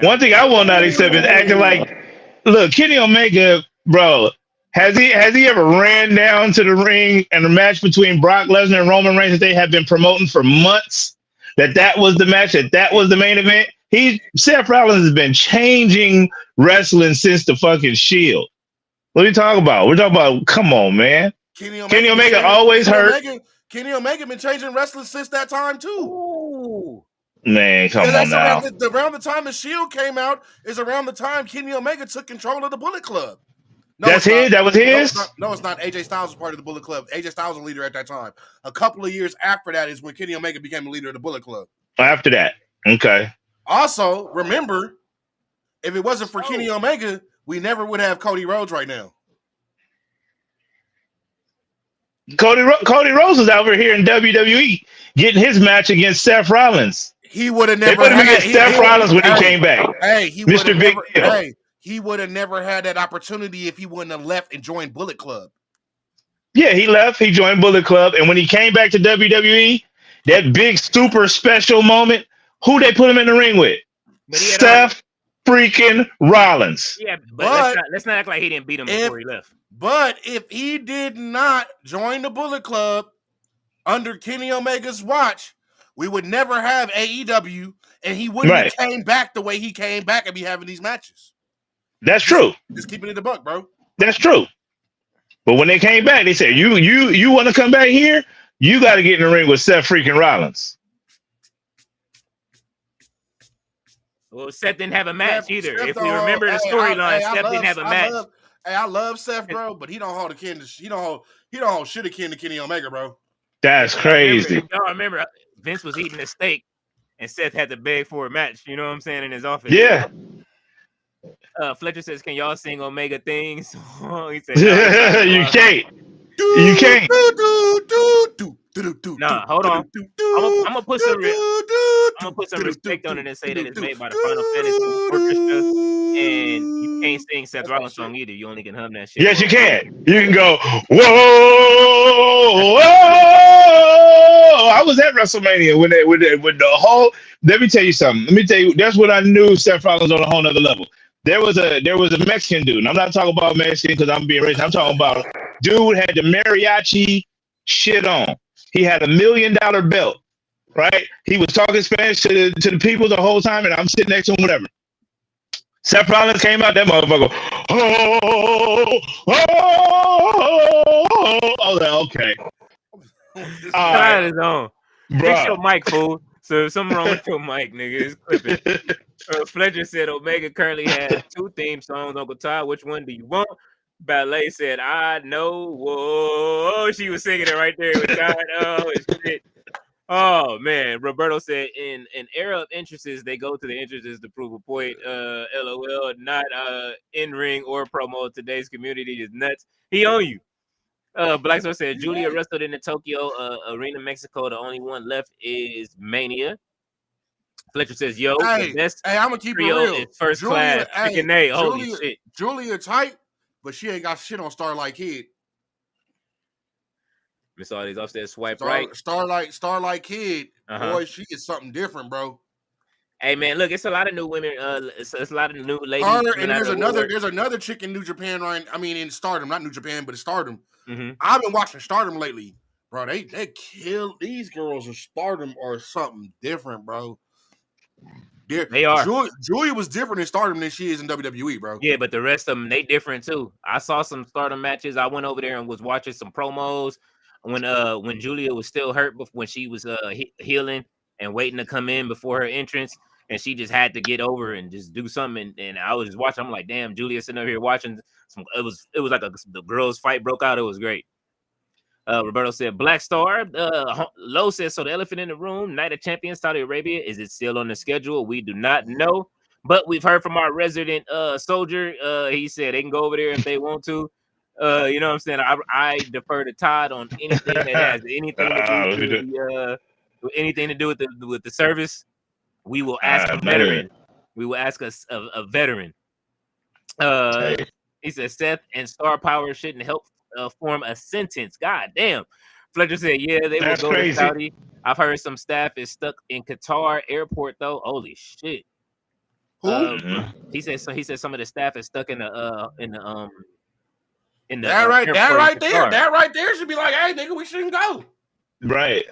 One thing I will not accept is acting like, look, Kenny Omega, bro. Has he ever ran down to the ring and a match between Brock Lesnar and Roman Reigns that they have been promoting for months? That was the match, that was the main event. Seth Rollins has been changing wrestling since the fucking Shield. What are you talking about? We're talking about, come on, man. Kenny Omega always hurt. Kenny Omega been changing wrestling since that time too. Ooh. Man, come on now. Around the time the Shield came out is around the time Kenny Omega took control of the Bullet Club. No, that's his? That was his? No, it's not. AJ Styles was part of the Bullet Club. AJ Styles was a leader at that time. A couple of years after that is when Kenny Omega became the leader of the Bullet Club. After that. Okay. Also, remember, if it wasn't for Kenny Omega, we never would have Cody Rhodes right now. Cody Rhodes was over here in WWE getting his match against Seth Rollins. He would have never Seth Rollins when he came back. Hey, Mr. Big Deal. Hey, he would have never had that opportunity if he wouldn't have left and joined Bullet Club. Yeah, he left. He joined Bullet Club. And when he came back to WWE, that big super special moment, who they put him in the ring with? Seth freaking Rollins. Yeah, but let's not act like he didn't beat him before he left. But if he did not join the Bullet Club under Kenny Omega's watch, we would never have AEW, and he wouldn't have came back the way he came back and be having these matches. That's true. Just keeping it a buck, bro. That's true. But when they came back, they said, you want to come back here? You got to get in the ring with Seth freaking Rollins. Well, Seth didn't have a match either. If you remember the storyline, Seth didn't have a match. I love Seth, bro, but he don't hold shit akin to Kenny Omega, bro. That's crazy. I remember Vince was eating a steak and Seth had to beg for a match, you know what I'm saying, in his office. Yeah. Fletcher says, can y'all sing Omega things? He said, you can't. You can't. Nah, hold on. I'm gonna put some respect on it and say that it's made by the Final Fantasy Orchestra, and you can't sing Seth Rollins song either. You only can hum that shit. Yes, you can. You can go, whoa, whoa. I was at WrestleMania when the whole. Let me tell you something. Let me tell you. That's when I knew Seth Rollins on a whole nother level. There was a Mexican dude. And I'm not talking about Mexican because I'm being racist. I'm talking about dude had the mariachi shit on. He had $1 million belt, right? He was talking Spanish to the people the whole time, and I'm sitting next to him, whatever. Seth Rollins came out, that motherfucker. I was like, okay. That is on. Fix your mic, fool. So something wrong with your mic, nigga. It's clipping. Fletcher said Omega currently has 2 theme songs. Uncle Todd, which one do you want? Ballet said, I know. Whoa. She was singing it right there with Todd. Oh, shit. Oh, man. Roberto said, in an era of entrances, they go to the entrances to prove a point. LOL, not in-ring or promo. Today's community is nuts. He on you. Blackstar said, Julia wrestled in the Tokyo Arena, Mexico. The only one left is Mania. Fletcher says, "Yo, Hey, the best I'm gonna keep it trio real. is first class. Chicken A. Holy Julia, shit. Julia tight, but she ain't got shit on Starlight Kid. Miss all these upstairs swipe right. Starlight Kid. Uh-huh. Boy, she is something different, bro. Hey man, look, it's a lot of new women. It's a lot of new ladies. Her, and there's another chick in New Japan, right? I mean, in Stardom, not New Japan, but in Stardom. Mm-hmm. I've been watching Stardom lately, bro. They kill these girls in Stardom or something different, bro. They are. Julia was different in Stardom than she is in WWE, bro. Yeah, but the rest of them, they different too. I saw some Stardom matches. I went over there and was watching some promos when Julia was still hurt, when she was healing and waiting to come in before her entrance, and she just had to get over and just do something. And I was just watching. I'm like, damn, Julia sitting over here watching some. It was like the girls' fight broke out. It was great. Roberto said, Black Star. Lowe says, so the elephant in the room, Night of Champions, Saudi Arabia, is it still on the schedule? We do not know, but we've heard from our resident soldier. He said they can go over there if they want to. You know what I'm saying? I defer to Todd on anything that has anything to do with the service. We will ask a veteran. We will ask a veteran. He said Seth and Star Power shouldn't help form a sentence. God damn. Fletcher said, yeah, they will go to Saudi. I've heard some staff is stuck in Qatar airport though. Holy shit. Who? He said some of the staff is stuck in the that right there should be like, hey nigga, we shouldn't go. Right.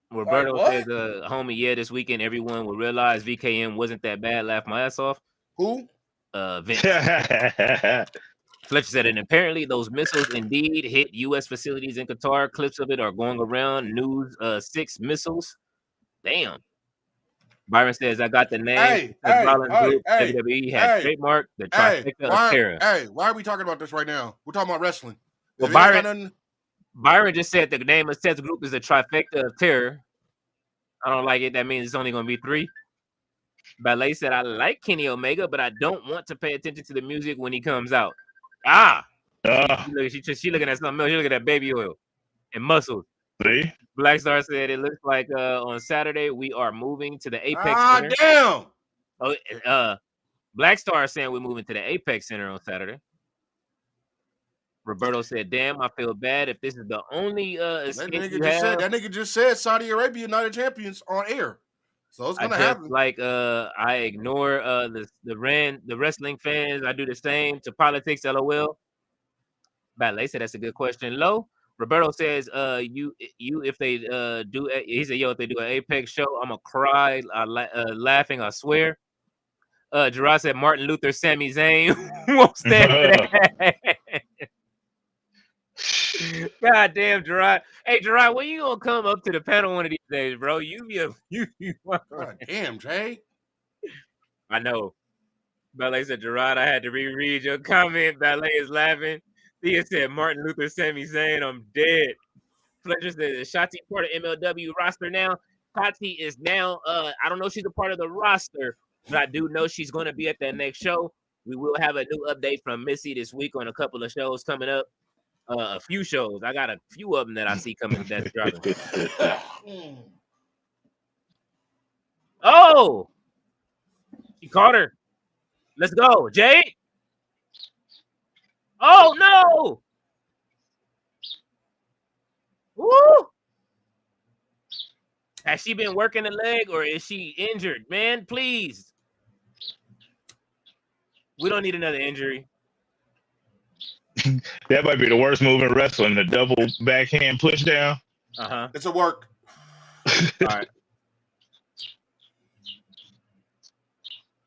Roberto says, homie, yeah, this weekend everyone will realize VKM wasn't that bad. Laugh my ass off. Who? Vince. Fletcher said, and apparently those missiles indeed hit U.S. facilities in Qatar. Clips of it are going around. News 6 missiles. Damn. Byron says, I got the name. WWE had trademarked the trifecta of terror. Hey, why are we talking about this right now? We're talking about wrestling. Well, Byron just said the name of Seth's group is the trifecta of terror. I don't like it. That means it's only going to be 3. Bayley said, I like Kenny Omega, but I don't want to pay attention to the music when he comes out. She looking at something else. She looking at baby oil and muscles. See? Black Star said it looks like on Saturday we are moving to the Apex Center. Damn. Oh, Black Star is saying we're moving to the Apex Center on Saturday. Roberto said, damn, I feel bad if this is the only escape that nigga just said Saudi Arabia Night of Champions on air. So it's gonna happen. Like I ignore the wrestling fans. I do the same to politics. LOL. Batley said that's a good question. Low. Roberto says you if they do he said yo if they do an Apex show I'm gonna cry laughing I swear. Gerard said Martin Luther Sami Zayn won't stand for that. God damn, Gerard. Hey, Gerard, when you gonna come up to the panel one of these days, bro? You God damn, Jay. I know. Ballet said, Gerard, I had to reread your comment. Ballet is laughing. Thea said, Martin Luther Sami Zayn, I'm dead. Fletcher said, Shotzi part of MLW roster now. Tati is now, I don't know if she's a part of the roster, but I do know she's going to be at that next show. We will have a new update from Missy this week on a couple of shows coming up. A few shows. I got a few of them that I see coming that's dropping. Oh! She caught her. Let's go. Jade? Oh, no! Woo! Has she been working the leg or is she injured? Man, please. We don't need another injury. That might be the worst move in wrestling, the double backhand push down. It's a work. All right.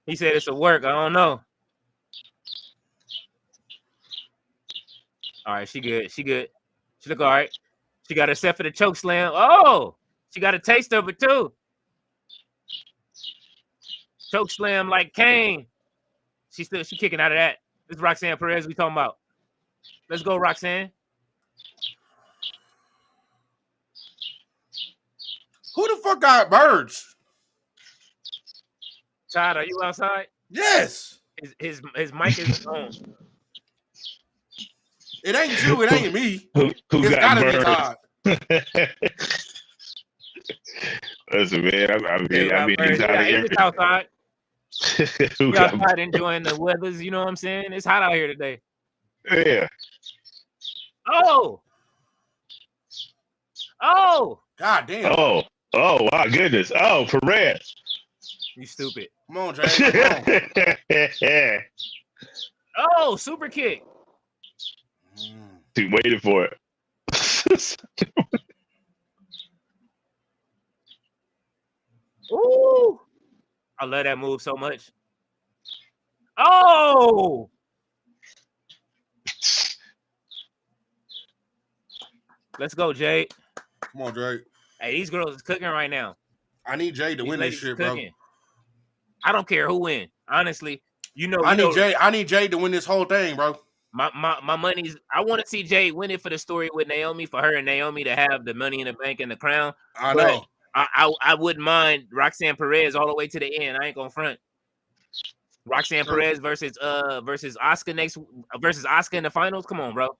He said it's a work. I don't know. All right, she good. She good. She look all right. She got her set for the choke slam. Oh, she got a taste of it too. Choke slam like Kane. She kicking out of that. This is Roxanne Perez we talking about. Let's go, Roxanne. Who the fuck got birds? Todd, are you outside? Yes. His mic is on. It ain't you. It ain't me. Who it's got gotta birds? be Todd. Listen, man, I mean, It's outside. Who We got outside enjoying the weathers. You know what I'm saying? It's hot out here today. yeah. Oh, God damn. Oh, my goodness. Oh, Perez. You stupid. Come on, Jay. Come on. Oh, super kick. He waited for it. Ooh, I love that move so much. Oh, let's go, Jade. Come on, Jade. Hey, these girls is cooking right now. I need Jade to win this shit, bro. I don't care who win. Honestly, I need Jade to win this whole thing, bro. My money's. I want to see Jade win it for the story with Naomi, for her and Naomi to have the Money in the Bank and the crown. I know. I wouldn't mind Roxanne Perez all the way to the end. I ain't gonna front. Roxanne Perez versus Asuka versus Asuka in the finals. Come on, bro.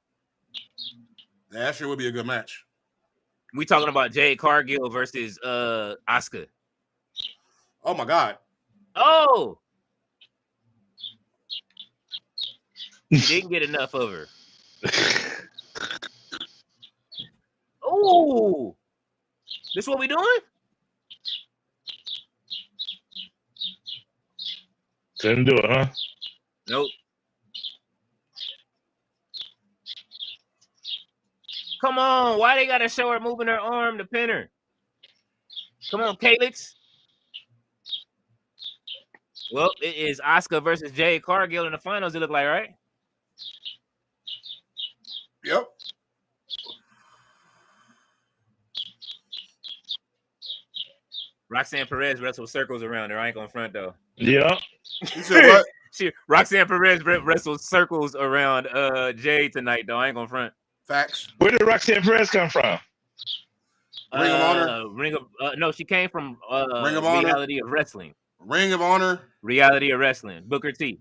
That sure would be a good match. We talking about Jade Cargill versus Asuka. Oh my God. Oh, you didn't get enough of her. Oh, this what we doing? Couldn't do it, huh? Nope. Come on, why they gotta show her moving her arm to pin her? Come on, Calix. Well, it is Asuka versus Jade Cargill in the finals, it look like, right? Yep. Roxanne Perez wrestled circles around her. I ain't gonna front though. Yeah. You said what? Roxanne Perez wrestled circles around Jade tonight though. I ain't gonna front. Facts. Where did Roxanne Perez come from? Ring of Honor. No, she came from Ring of Honor. Reality of Wrestling. Ring of Honor. Reality of Wrestling. Booker T.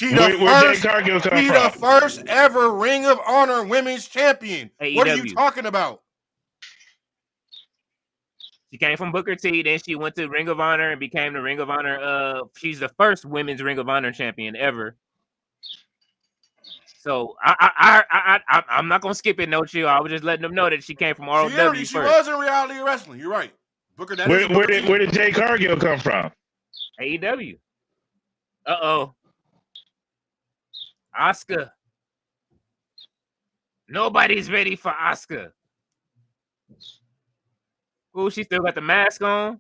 Where Jade Cargill come from? The first ever Ring of Honor Women's Champion. AEW. What are you talking about? She came from Booker T. Then she went to Ring of Honor and became the Ring of Honor. She's the first women's Ring of Honor champion ever. So I'm not gonna skip it, no chill. I was just letting them know that she came from ROW. She was in Reality of Wrestling. You're right. Booker. Where did Jade Cargill come from? AEW. Asuka. Nobody's ready for Asuka. Oh, she still got the mask on.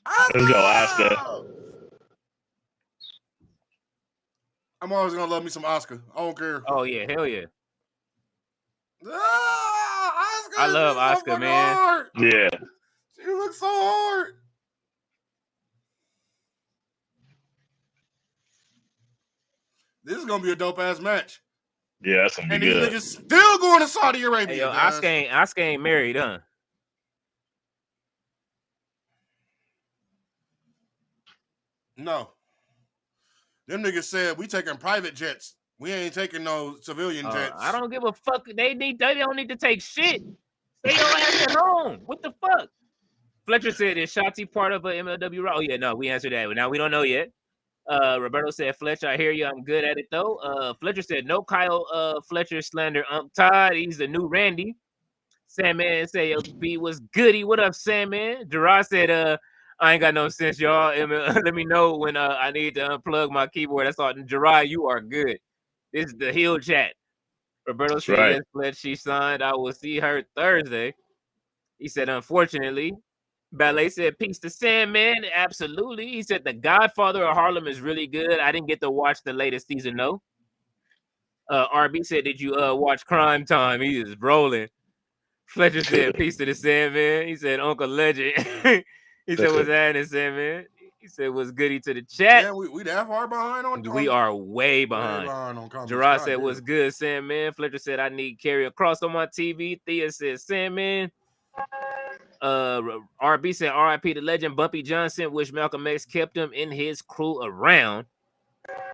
Let's go, Asuka. I'm always gonna love me some Asuka. I don't care. Oh yeah, hell yeah. Asuka, I love Asuka, man. Hard. Yeah. She looks so hard. This is gonna be a dope ass match. Yeah, that's gonna be good. And these niggas still going to Saudi Arabia. Hey, yo, Asuka ain't married, huh? No. Them niggas said we taking private jets. We ain't taking no civilian jets. I don't give a fuck. They don't need to take shit. Stay your ass at home. What the fuck? Fletcher said, is Shotzi part of a MLW RAW? Oh, yeah, no, we answered that. Now we don't know yet. Roberto said, Fletcher, I hear you. I'm good at it, though. Fletcher said, no Kyle Fletcher slander Todd. He's the new Randy. Sandman said, yo, B was goody. What up, Sandman? Gerard said, I ain't got no sense, y'all. Let me know when I need to unplug my keyboard. That's all. Gerard, you are good. This is the heel chat. Roberto said, right. Yes, Fletcher, she signed. I will see her Thursday. He said, unfortunately. Ballet said, peace to Sandman. Absolutely. He said, the Godfather of Harlem is really good. I didn't get to watch the latest season, though. RB said, did you watch Crime Time? He is rolling. Fletcher said, peace to the Sandman. He said, Uncle Legend. He said, what's happening, Sandman? He said, what's goody to the chat? Yeah, we that far behind on We are way behind. On Gerard said, what's good, Sandman? Fletcher said, I need Carry Across on my TV. Thea said, Sandman. RB said, RIP the legend Bumpy Johnson. Wish Malcolm X kept him in his crew around.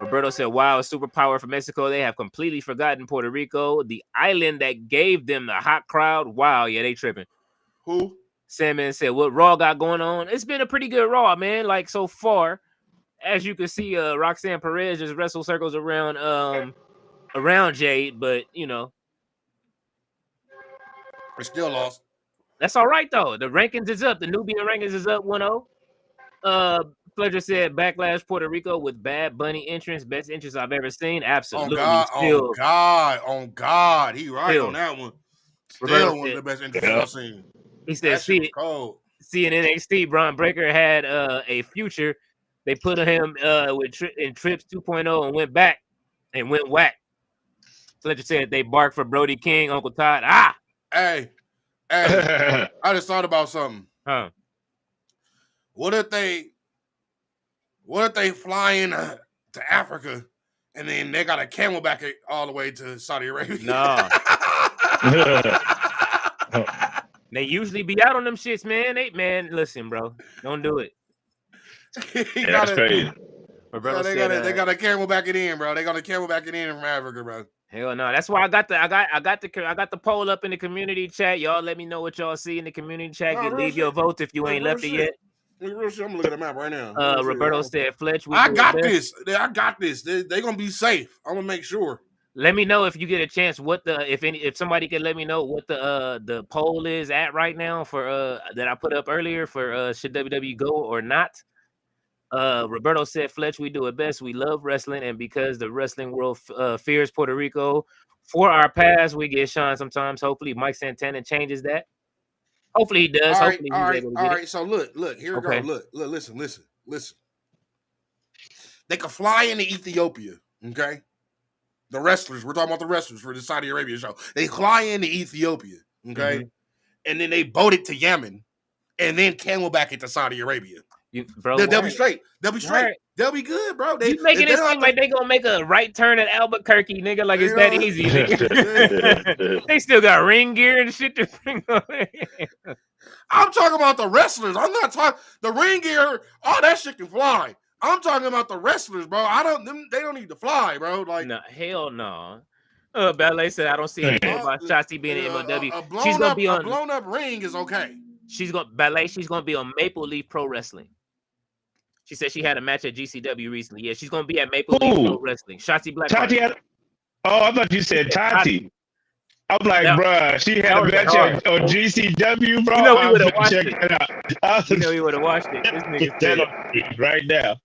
Roberto said, wow, superpower for Mexico. They have completely forgotten Puerto Rico, the island that gave them the hot crowd. Wow, yeah, they tripping. Who? Sandman said, "What Raw got going on? It's been a pretty good Raw, man. Like so far, as you can see, Roxanne Perez just wrestle circles around Jade, but you know, We still lost. that's all right though. The rankings is up. The Nubian rankings is up 1-0. Fletcher said Backlash Puerto Rico with Bad Bunny entrance, best entrance I've ever seen. Absolutely. On God. He right on that one. Still one of the best entrances I've seen. He said, that shit was cold. See in NXT, Braun Breaker had a future. They put him in Trips 2.0 and went back and went whack. Fletcher said they barked for Brody King, Uncle Todd. Hey, I just thought about something. Huh? What if they fly in to Africa and then they got a camelback it all the way to Saudi Arabia? No. They usually be out on them shits, man. Listen, bro. Don't do it. That's crazy. They got a camelback it in, bro. They got a camelback it in from Africa, bro. Hell no. That's why I got the poll up in the community chat. Y'all let me know what y'all see in the community chat. Leave your votes if you ain't left it yet. I'm looking at the map right now. Roberto said, Fletch, I got this. They're gonna be safe. I'm gonna make sure. Let me know if you get a chance if somebody could let me know what the poll is at right now for that I put up earlier for should WWE go or not. Roberto said, Fletch, we do it best. We love wrestling, and because the wrestling world fears Puerto Rico for our past, we get Sean sometimes. Hopefully Mike Santana changes that. Hopefully he does. All right. So look, here we go. Look, listen. They could fly into Ethiopia, okay? The wrestlers, we're talking about the wrestlers for the Saudi Arabia show. They fly into Ethiopia, okay? Mm-hmm. And then they boat it to Yemen and then camelback it to Saudi Arabia. They'll be straight. They'll be straight. Right. They'll be good, bro. You making it seem like they gonna make a right turn at Albuquerque, nigga. Like it's that easy, nigga. They still got ring gear and shit to bring on. I'm talking about the wrestlers. I'm not talking the ring gear. All that shit can fly. I'm talking about the wrestlers, bro. They don't need to fly, bro. Like, no, hell no. Ballet said I don't see anything about Shotzi being in MLW. She's gonna be on a blown up ring is okay. She's gonna be on Maple Leaf Pro Wrestling. She said she had a match at GCW recently. Yeah, she's gonna be at Maple Leaf Pro Wrestling. Shotzi Black. I thought you said Tati. I'm like, bruh, she had a match on GCW, bro. You know we would have watched it. You know we would have watched it. This nigga said right now.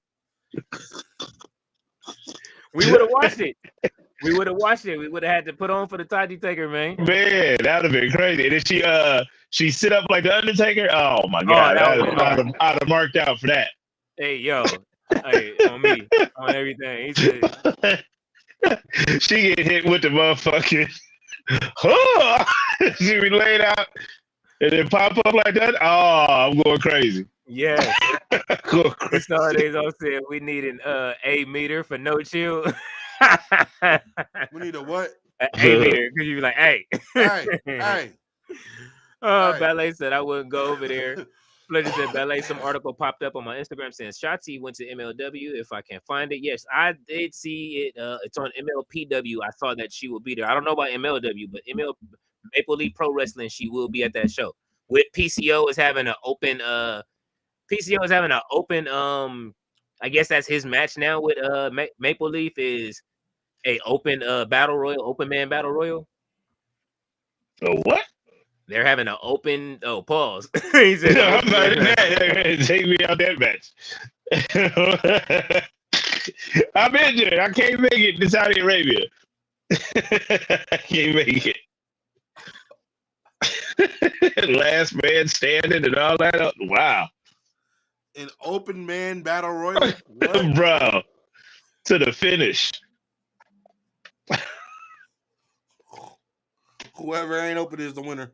We would have watched it. We would have watched it. We would have had to put on for the Tati Taker, man. Man, that would have been crazy. And then she sit up like the Undertaker. Oh my God, I'd have marked out for that. Hey, yo, hey, on me, on everything. He said, she get hit with the motherfucking. She be laid out and then pop up like that. Oh, I'm going crazy. Yes. Nowadays, I said we need an A meter for no chill. We need a what? An A meter, because you be like, hey. Hey. Ballet said I wouldn't go over there. Fletcher said Ballet, some article popped up on my Instagram saying Shotzi went to MLW. If I can find it, yes, I did see it. It's on MLPW. I saw that she will be there. I don't know about MLW, but Maple Leaf Pro Wrestling, she will be at that show. With PCO is having an open. I guess that's his match now with Maple Leaf is a open battle royal, open man battle royal. Oh, what? They're having an open. Oh, pause. He said, I'm not in that. Take me out that match. I'm injured. I can't make it to Saudi Arabia. I can't make it. Last man standing and all that. Wow. An open man battle royal? Bro. To the finish. Whoever ain't open is the winner.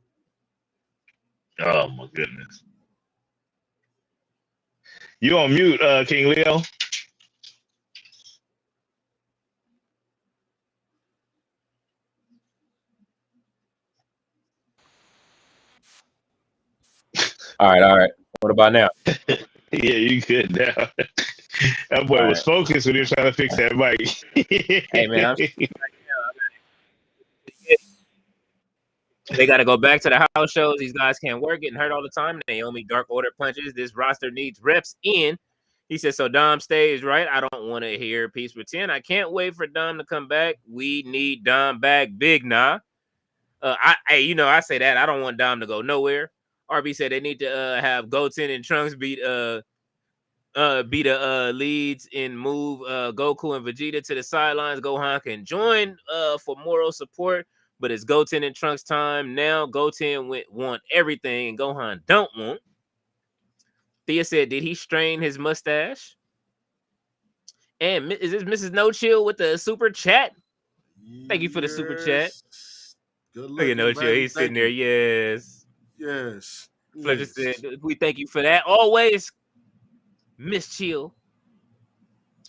Oh my goodness. You on mute, King Leo. All right. What about now? Yeah, you good now. That boy was focused when he was trying to fix that mic. Hey man, They got to go back to the house shows. These guys can't work, getting hurt all the time. Naomi Dark Order punches. This roster needs reps in. He said, so Dom stays, right? I don't want to hear Peace pretend. I can't wait for Dom to come back. We need Dom back big now. I say that. I don't want Dom to go nowhere. RB said they need to have Goten and Trunks beat the leads and move Goku and Vegeta to the sidelines. Gohan can join for moral support, but it's Goten and Trunks time now. Goten want everything and Gohan don't want. Thea said, did he strain his mustache? And is this Mrs. No Chill with the super chat? Thank you for the super chat. Good Look at No Chill. He's sitting there. Yes. Yes. Fletcher said, we thank you for that. Always, Miss Chill.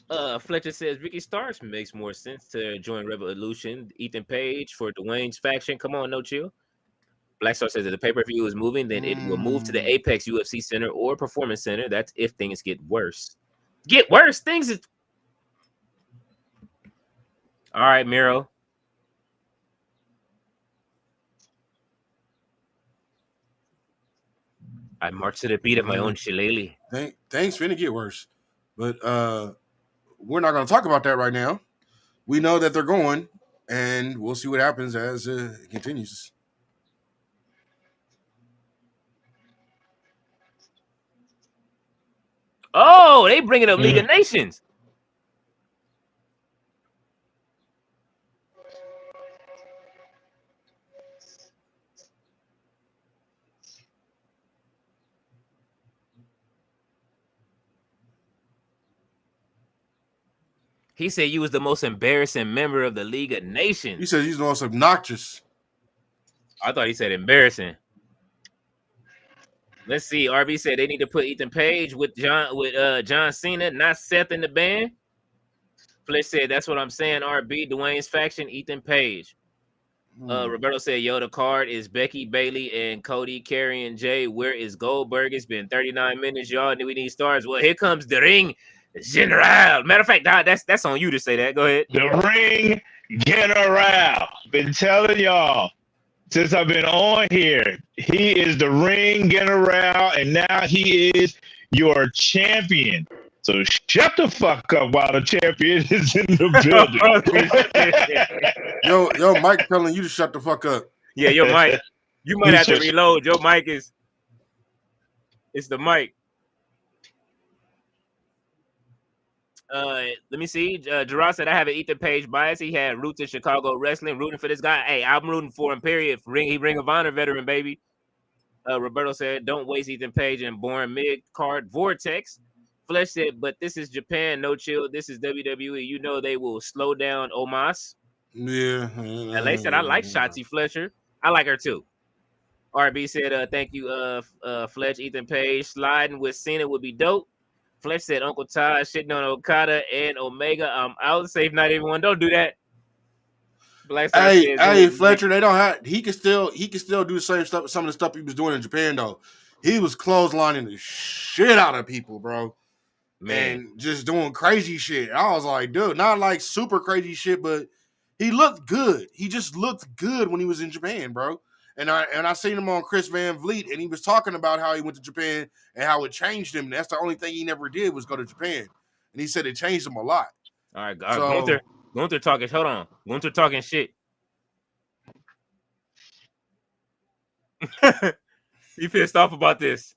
Fletcher says Ricky Starks makes more sense to join Revolution. Ethan Page for Dwayne's faction. Come on, No Chill. Black Star says that the pay-per-view is moving, then it will move to the Apex UFC Center or Performance Center. That's if things get worse. Get worse? Things is... All right, Miro. I march to the beat of my own shillelagh. Things finna get worse. But we're not going to talk about that right now. We know that they're going, and we'll see what happens as it continues. Oh, they bringing up League of Nations. He said you was the most embarrassing member of the League of Nations. He said he's the most obnoxious. I thought he said embarrassing. Let's see. RB said they need to put Ethan Page with John Cena, not Seth in the band. Fletch said that's what I'm saying. RB, Dwayne's faction, Ethan Page. Roberto said, yo, the card is Becky, Bayley, and Cody, Carrie, and Jay. Where is Goldberg? It's been 39 minutes, y'all. We need stars. Well, here comes the ring general. Matter of fact, that's on you to say that. Go ahead. The ring general. Been telling y'all since I've been on here. He is the ring general, and now he is your champion. So shut the fuck up while the champion is in the building. yo, Mike telling you to shut the fuck up. Yeah, your mic. You might have to reload. Your mic is. It's the mic. Let me see. Gerard said I have an Ethan Page bias. He had roots in Chicago wrestling. Rooting for this guy. Hey, I'm rooting for him. Period. Ring of Honor veteran, baby. Roberto said, don't waste Ethan Page and boring mid card vortex. Flesh said, but this is Japan, No Chill. This is WWE. You know they will slow down Omos. Yeah. LA said, I like Shotzi Fletcher. I like her too. RB said, thank you, Fletch. Ethan Page sliding with Cena would be dope. Fletch said, Uncle Todd shitting on Okada and Omega. I'm out. Safe night, everyone. Don't do that. Hey, Fletcher, they don't have. He can still do the same stuff. Some of the stuff he was doing in Japan, though. He was clotheslining the shit out of people, bro. Man, and just doing crazy shit. I was like, dude, not like super crazy shit, but he looked good. He just looked good when he was in Japan, bro. And I seen him on Chris Van Vliet, and he was talking about how he went to Japan and how it changed him. And that's the only thing he never did was go to Japan. And he said it changed him a lot. All right, Gunther talking. Hold on, Gunther talking shit. You pissed off about this?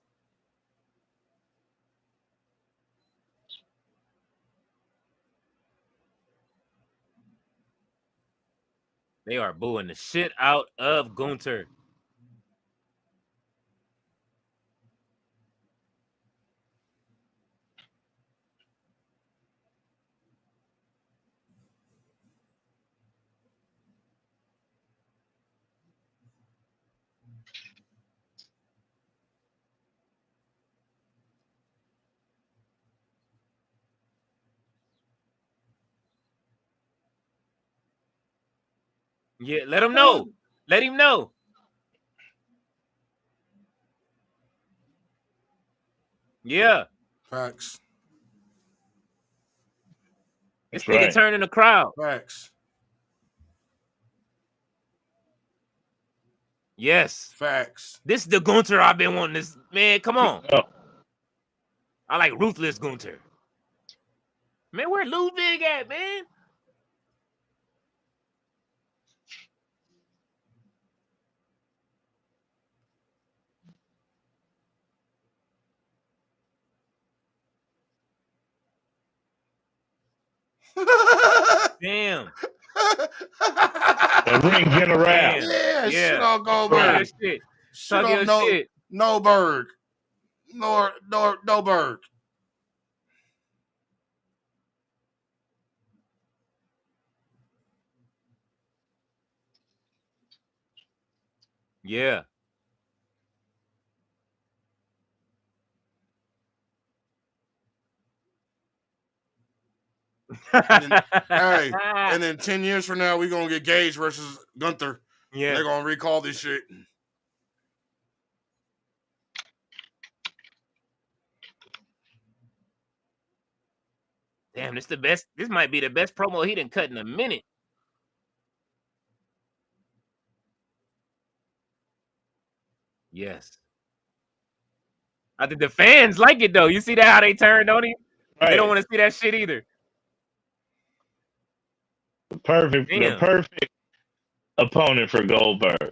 They are booing the shit out of Gunther. Yeah, let him know. Let him know. Yeah. Facts. This nigga turning the crowd. Facts. Yes. Facts. This is the Gunther I've been wanting this. Man, come on. Oh. I like Ruthless Gunther. Man, where Ludwig at, man? Damn. The ring general. Damn. Yeah, shit Yeah. on Talk Goldberg. your shit. Shit Talk your on shit. Noberg. Noberg. Yeah. Hey, and then 10 years from now, we're going to get Gage versus Gunther. Yeah. They're going to recall this shit. Damn, this the best. This might be the best promo he done cut in a minute. Yes. I think the fans like it though. You see that how they turned on him? Right. They don't want to see that shit either. The perfect opponent for Goldberg.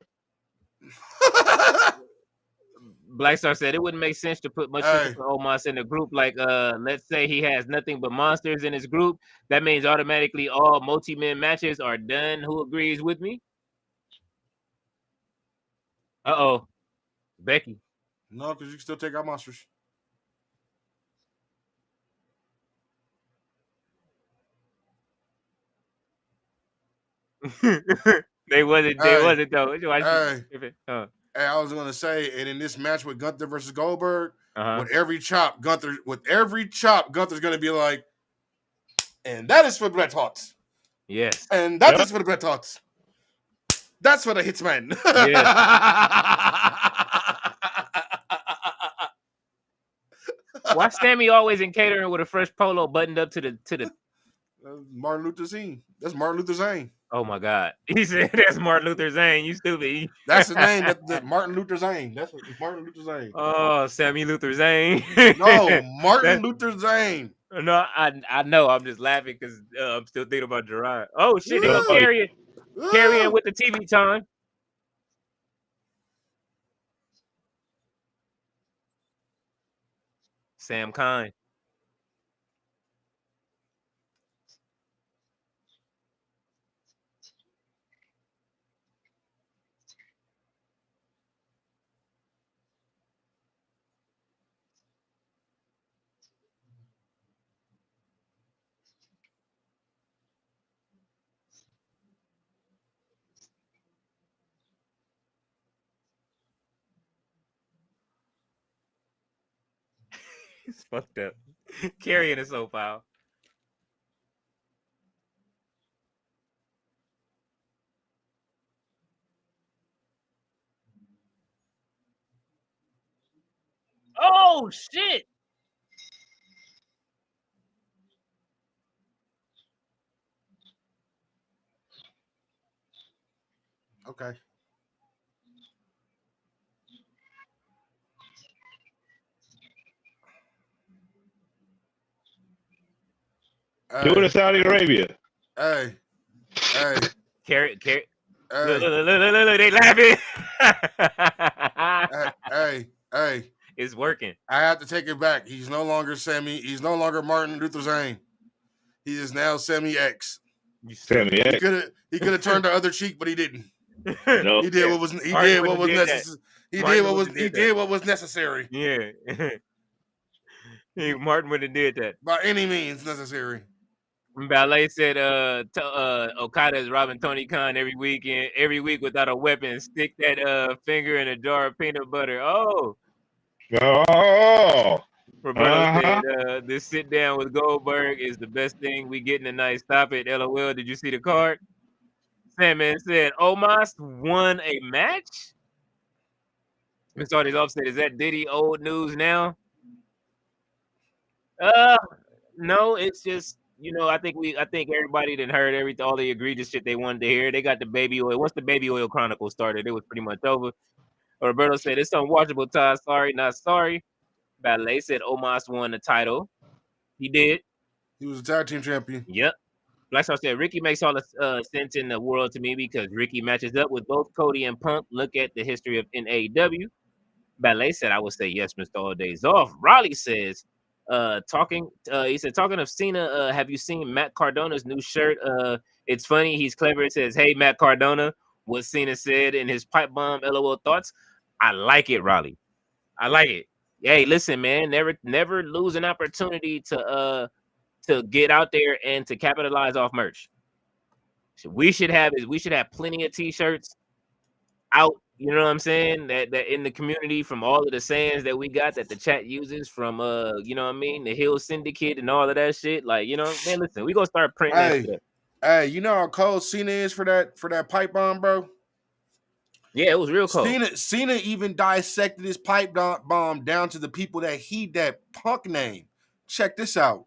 Black Star said it wouldn't make sense to put much for Omos in a group like let's say he has nothing but monsters in his group. That means automatically all multi-man matches are done. Who agrees with me? Uh-oh. Becky. No, because you can still take out monsters. They wasn't though. Hey, I was gonna say, and in this match with Gunther versus Goldberg, with every chop, Gunther's gonna be like, and that is for Bret Hart. Yes. And that is for the Bret Hart. That's for the Hitman. Why Sammy always in catering with a fresh polo buttoned up to the Martin Luther Zane. That's Martin Luther Zane. Oh my God. He said that's Martin Luther Zane. You stupid. That's the name. That's Martin Luther Zane. That's Martin Luther Zane. Oh, Sammy Luther Zane. No, Martin Luther Zane. No, I know. I'm just laughing because I'm still thinking about Gerard. Oh shit, they gonna carry it with the TV time. Sam Kine. It's fucked up. Carrying a soap file. Oh shit! Okay. Do it in Saudi Arabia. Hey. Carry. Hey. Look, they laughing. Hey. It's working. I have to take it back. He's no longer Sammy. He's no longer Martin Luther Zane. He is now Sammy X. Sammy X. He could have turned the other cheek, but he didn't. No. He did what was necessary. He did what was necessary. Yeah. Martin would have did that by any means necessary. Ballet said Okada is robbing Tony Khan every week without a weapon. Stick that finger in a jar of peanut butter. Oh. Roberto said this sit down with Goldberg is the best thing we getting tonight. Stop it. LOL. Did you see the card? Sandman said Omos won a match. Mr. Artie's offset. Is that Diddy old news now? No, it's just I think everybody done heard all the egregious shit they wanted to hear. They got the baby oil. Once the baby oil chronicle started, it was pretty much over. Roberto said it's unwatchable, Todd. Sorry, not sorry. Ballet said Omos won the title. He did. He was a tag team champion. Yep. Blackstar said Ricky makes all the sense in the world to me because Ricky matches up with both Cody and Punk. Look at the history of NAW. Ballet said I would say yes, Mr. All Days Off. Raleigh says, talking of Cena, have you seen Matt Cardona's new shirt? It's funny, he's clever. It says, hey, Matt Cardona, what Cena said in his pipe bomb, LOL thoughts. I like it, Raleigh. I like it. Hey, listen, man, never lose an opportunity to get out there and to capitalize off merch. So we should have plenty of t-shirts out, you know what I'm saying? That in the community from all of the sayings that we got that the chat uses from you know what I mean, the Hill Syndicate and all of that shit. Like, you know, man, listen, we gonna start printing that shit. Hey, you know how cold Cena is for that pipe bomb, bro? Yeah, it was real cold. Cena even dissected his pipe bomb down to the people that Punk named. Check this out.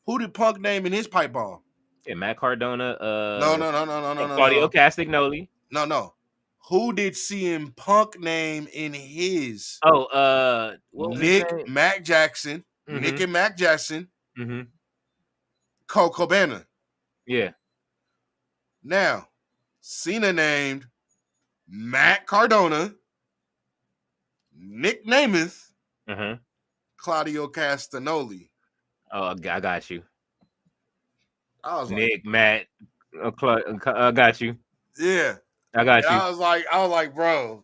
Who did Punk name in his pipe bomb? Yeah, Matt Cardona. No. Claudio Castagnoli. No. Who did CM Punk name in his? Oh, what was Nick his name? Mac Jackson. Mm-hmm. Nick and Mac Jackson. Mm-hmm. Cole Cabana. Yeah. Now, Cena named Matt Cardona, Nick Namath, Claudio Castagnoli. Oh, I got you. I was Nick, Matt, I got you. Yeah, I got you. I was like, bro,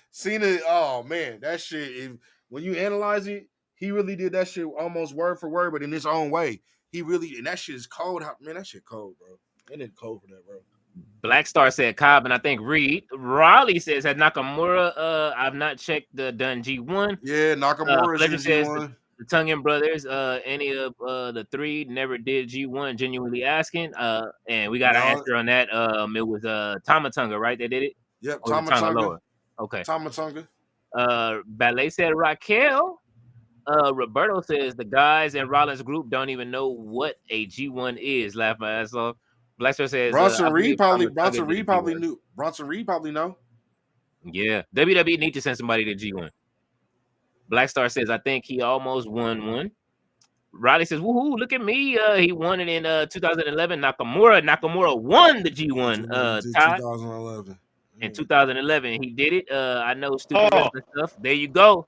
Cena. Oh man, that shit. When you analyze it, he really did that shit almost word for word, but in his own way. He really, and that shit is cold. Man, that shit cold, bro. It ain't cold for that, bro. Black Star said Cobb, and I think Reed. Raleigh says that Nakamura. I've not checked the done G1. Yeah, Nakamura is in G1. The Tungan brothers, any of the three never did G1. Genuinely asking. And we got an answer on that. It was Tamatunga, right? They did it. Yep, Tamatunga. Okay. Tamatunga. Ballet said Raquel. Roberto says the guys in Rollins group don't even know what a G1 is. Laugh my ass off. Blackstar says Bronson Reed probably knew. Bronson Reed probably know. Yeah, WWE need to send somebody to G1. Blackstar says I think he almost won one. Riley says, "Woohoo! Look at me! He won it in 2011. Nakamura won the G1. Todd 2011. In 2011, he did it. I know stupid wrestling stuff. There you go.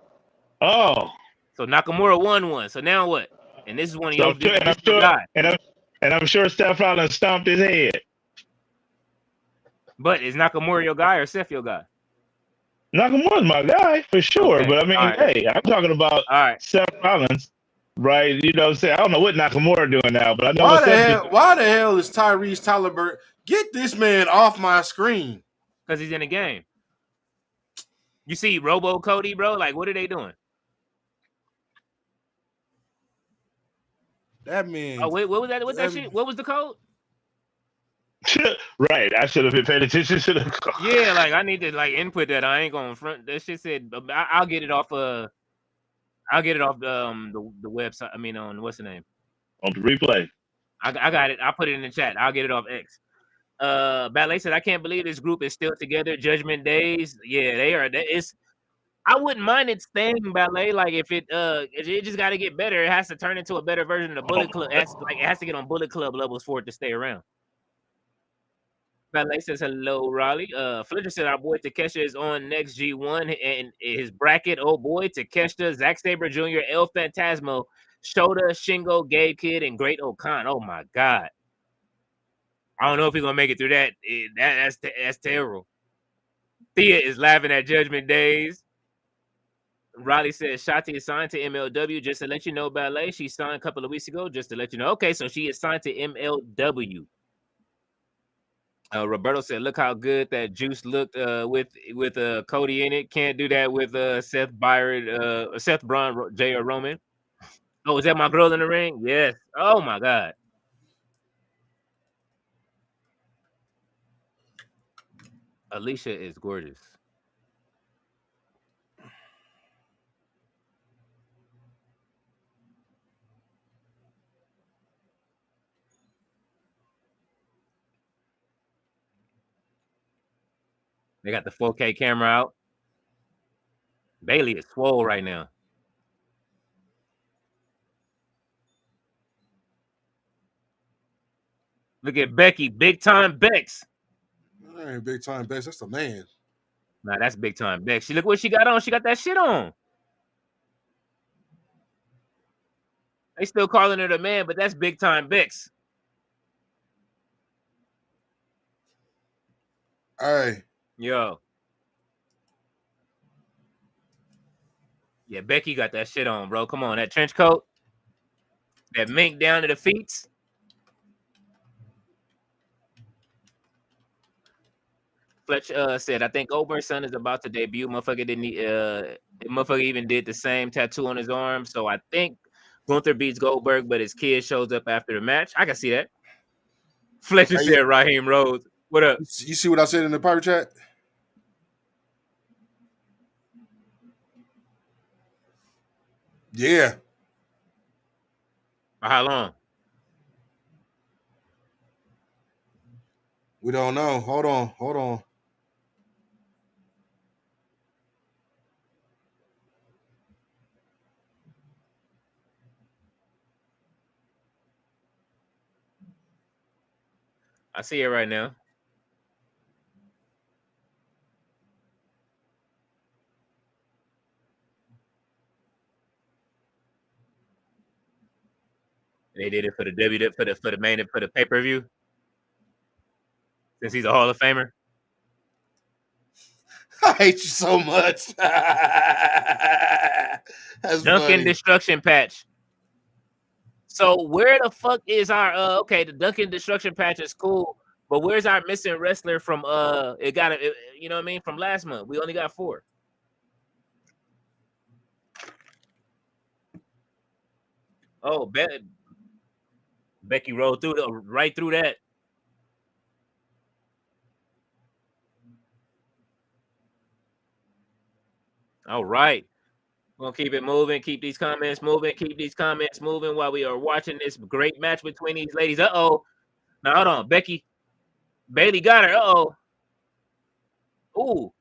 Oh, so Nakamura won one. So now what? And this is one of your guys. And I'm sure Seth Rollins stomped his head. But is Nakamura your guy or Seth your guy? Nakamura's my guy for sure. Okay. But I mean, hey, I'm talking about Seth Rollins, right? You know what I'm saying? I don't know what Nakamura doing now, but I know why the hell is Tyrese Talbot? Get this man off my screen. Because he's in the game. You see Robo Cody, bro? Like, what are they doing? That man. Oh, wait, what was that? What's that shit? What was the code? Right. I should have been paying attention to the code. Yeah, like I need to input that. I ain't going front. That shit said I'll get it off the website. I mean, on what's the name? On the replay. I got it. I'll put it in the chat. I'll get it off X. Ballet said, I can't believe this group is still together. Judgment Days. Yeah, they are. I wouldn't mind it staying, Ballet. Like if it just got to get better. It has to turn into a better version of the Bullet Club. It has to get on Bullet Club levels for it to stay around. Ballet says hello, Raleigh. Fletcher said our boy Takeshita is on next G1 and his bracket. Oh boy, Takeshita, Zack Sabre Jr., El Phantasmo, Shota, Shingo, Gabe Kidd, and Great Okan. Oh my God. I don't know if he's gonna make it through that. That's terrible. Thea is laughing at Judgment Days. Riley says Shotzi is signed to MLW. Just to let you know, Ballet, she signed a couple of weeks ago. Just to let you know. Okay, so she is signed to MLW. Roberto said, "Look how good that Juice looked with Cody in it. Can't do that with Seth Braun, J.R. Roman. Oh, is that my girl in the ring? Yes. Oh my God. Alicia is gorgeous. They got the 4K camera out. Bayley is swole right now. Look at Becky, big time Bex. That ain't big time Bex. That's the man. Nah, that's big time Bex. Look what she got on. She got that shit on. They still calling her the man, but that's big time Bex. Hey. Yo. Yeah, Becky got that shit on, bro. Come on, that trench coat. That mink down to the feet. Fletch said, I think Goldberg's son is about to debut. Motherfucker motherfucker even did the same tattoo on his arm. So I think Gunther beats Goldberg, but his kid shows up after the match. I can see that. Fletcher said Raheem Rhodes. What up? You see what I said in the private chat? Yeah. For how long? We don't know. Hold on. I see it right now. They did it for the for the pay-per-view. Since he's a Hall of Famer. I hate you so much. That's Duncan funny. Destruction patch. So where the fuck is our okay, the Duncan Destruction patch is cool, but where's our missing wrestler from you know what I mean, from last month? We only got 4. Oh, Becky rolled through right through that. All right. We'll keep it moving, keep these comments moving while we are watching this great match between these ladies. Uh-oh. Now, hold on. Bayley got her. Uh-oh. Ooh.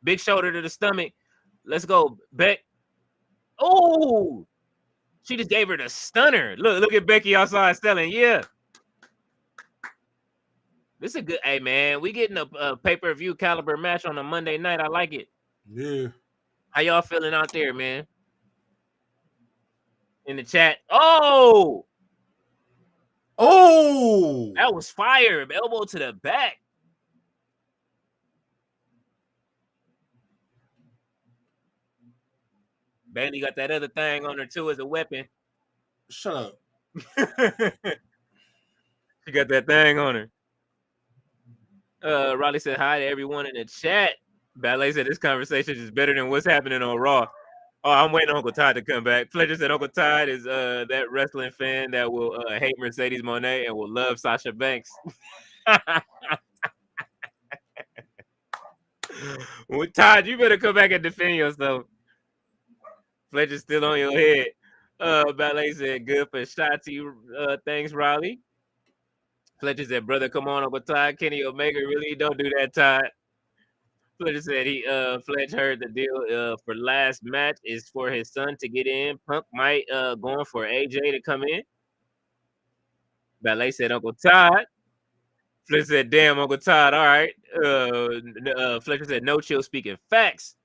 Big shoulder to the stomach. Let's go, Beck. Oh. She just gave her the stunner. Look at Becky outside selling. Yeah. This is a good, hey, man. We getting a pay-per-view caliber match on a Monday night. I like it. Yeah. How y'all feeling out there, man? In the chat. Oh! Oh! That was fire. Elbow to the back. Bayley got that other thing on her, too, as a weapon. Shut up. She got that thing on her. Riley said hi to everyone in the chat. Ballet said this conversation is better than what's happening on Raw. Oh, I'm waiting on Uncle Todd to come back. Fletcher said Uncle Todd is that wrestling fan that will hate Mercedes Moné and will love Sasha Banks. Well, Todd, you better come back and defend yourself. Fletcher's still on your head. Ballet said good for Shotzi. Thanks, Riley. Fletcher said, brother, come on, Uncle Todd. Kenny Omega, really don't do that, Todd. Fletcher said Fletch heard the deal for last match is for his son to get in. Punk might going for AJ to come in. Ballet said Uncle Todd. Fletcher said, damn, Uncle Todd, all right. Fletcher said, no chill speaking facts.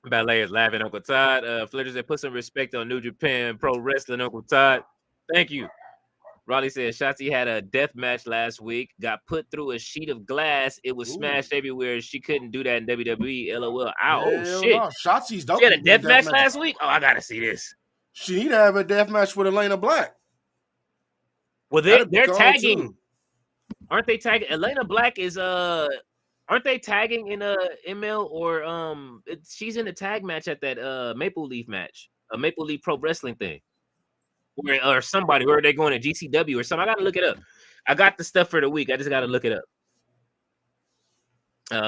Ballet is laughing, Uncle Todd. Fletcher said, put some respect on New Japan Pro Wrestling, Uncle Todd. Thank you. Raleigh said Shotzi had a death match last week, got put through a sheet of glass. It was smashed everywhere. She couldn't do that in WWE. LOL. Oh, shit. No. Shotzi's dope. She had a death match last week? Oh, I got to see this. She need to have a death match with Elena Black. Well, they're tagging. Too. Aren't they tagging? Elena Black is, aren't they tagging in ML or she's in a tag match at that Maple Leaf match, a Maple Leaf Pro Wrestling thing. Or somebody, where are they going to GCW or something? I got to look it up. I got the stuff for the week. I just got to look it up.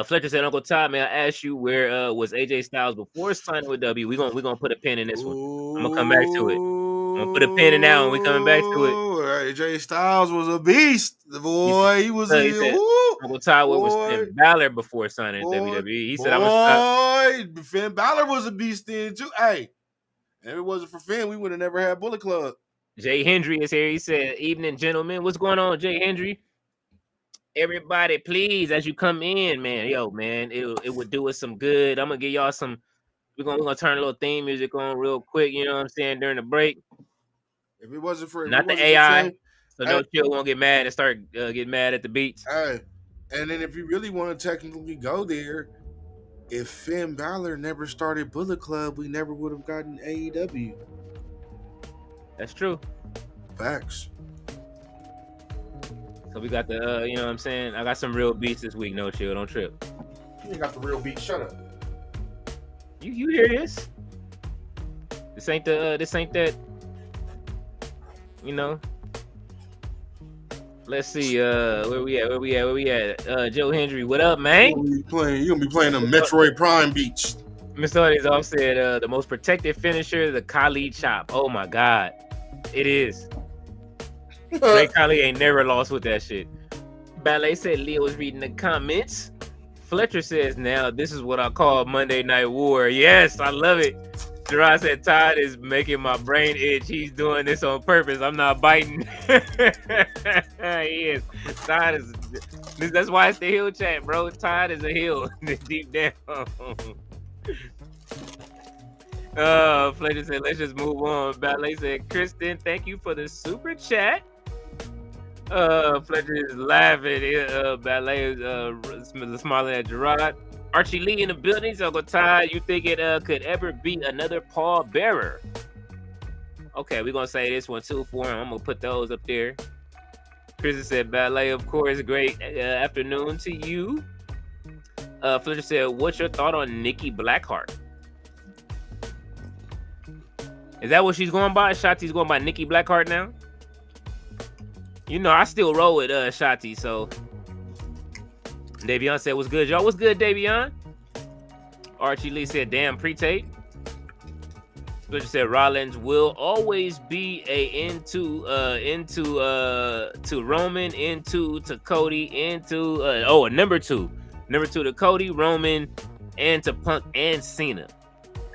Fletcher said, Uncle Todd, may I ask you where was AJ Styles before signing with W? We're gonna put a pin in this one. I'm gonna come back to it. I'm gonna put a pin in that one. We coming back to it. AJ Styles was a beast, boy. He was. Uncle Ty was boy, Finn Balor before signing WWE. He said, "I'm gonna stop." Finn Balor was a beast then too. Hey, if it wasn't for Finn, we would have never had Bullet Club. Jay Hendry is here. He said, "Evening, gentlemen. What's going on, Jay Hendry? Everybody, please, as you come in, man. Yo, man, it would do us some good. I'm gonna give y'all some. We're gonna turn a little theme music on real quick. You know what I'm saying during the break. If it wasn't for Not the AI, Finn, so no chill won't get mad and start getting mad at the beats. Hey, and then if you really want to technically go there, if Finn Balor never started Bullet Club, we never would have gotten AEW. That's true. Facts. So we got the, you know what I'm saying? I got some real beats this week. No chill, don't trip. You ain't got the real beat. Shut up. You hear this? This ain't that. You know. Let's see. Where we at? Joe Hendry, what up, man? You gonna be playing them Metroid Prime beats. Mr. Audience off said the most protected finisher, the Kali chop. Oh my God, it is. Ray Kali ain't never lost with that shit. Ballet said Leo was reading the comments. Fletcher says, now this is what I call Monday Night War. Yes, I love it. Gerard said, Todd is making my brain itch. He's doing this on purpose. I'm not biting. He is. Todd is. That's why it's the heel chat, bro. Todd is a heel deep down. Fletcher said, let's just move on. Ballet said, Kristen, thank you for the super chat. Fletcher is laughing. Ballet is smiling at Gerard. Archie Lee in the building. So go Ty. You think it could ever be another Paul Bearer? Okay, we're gonna say this one too for him. I'm gonna put those up there. Chris said, Ballet, of course. Great afternoon to you. Fletcher said, what's your thought on Nikki Blackheart? Is that what she's going by? Shotzi's going by Nikki Blackheart now? You know, I still roll with Shotzi, so. Davion said, what's good, y'all? What's good, Davion? Archie Lee said, damn, pre-tape. Fletcher said, Rollins will always be into Roman, to Cody, a number two to Cody, Roman, and to Punk and Cena.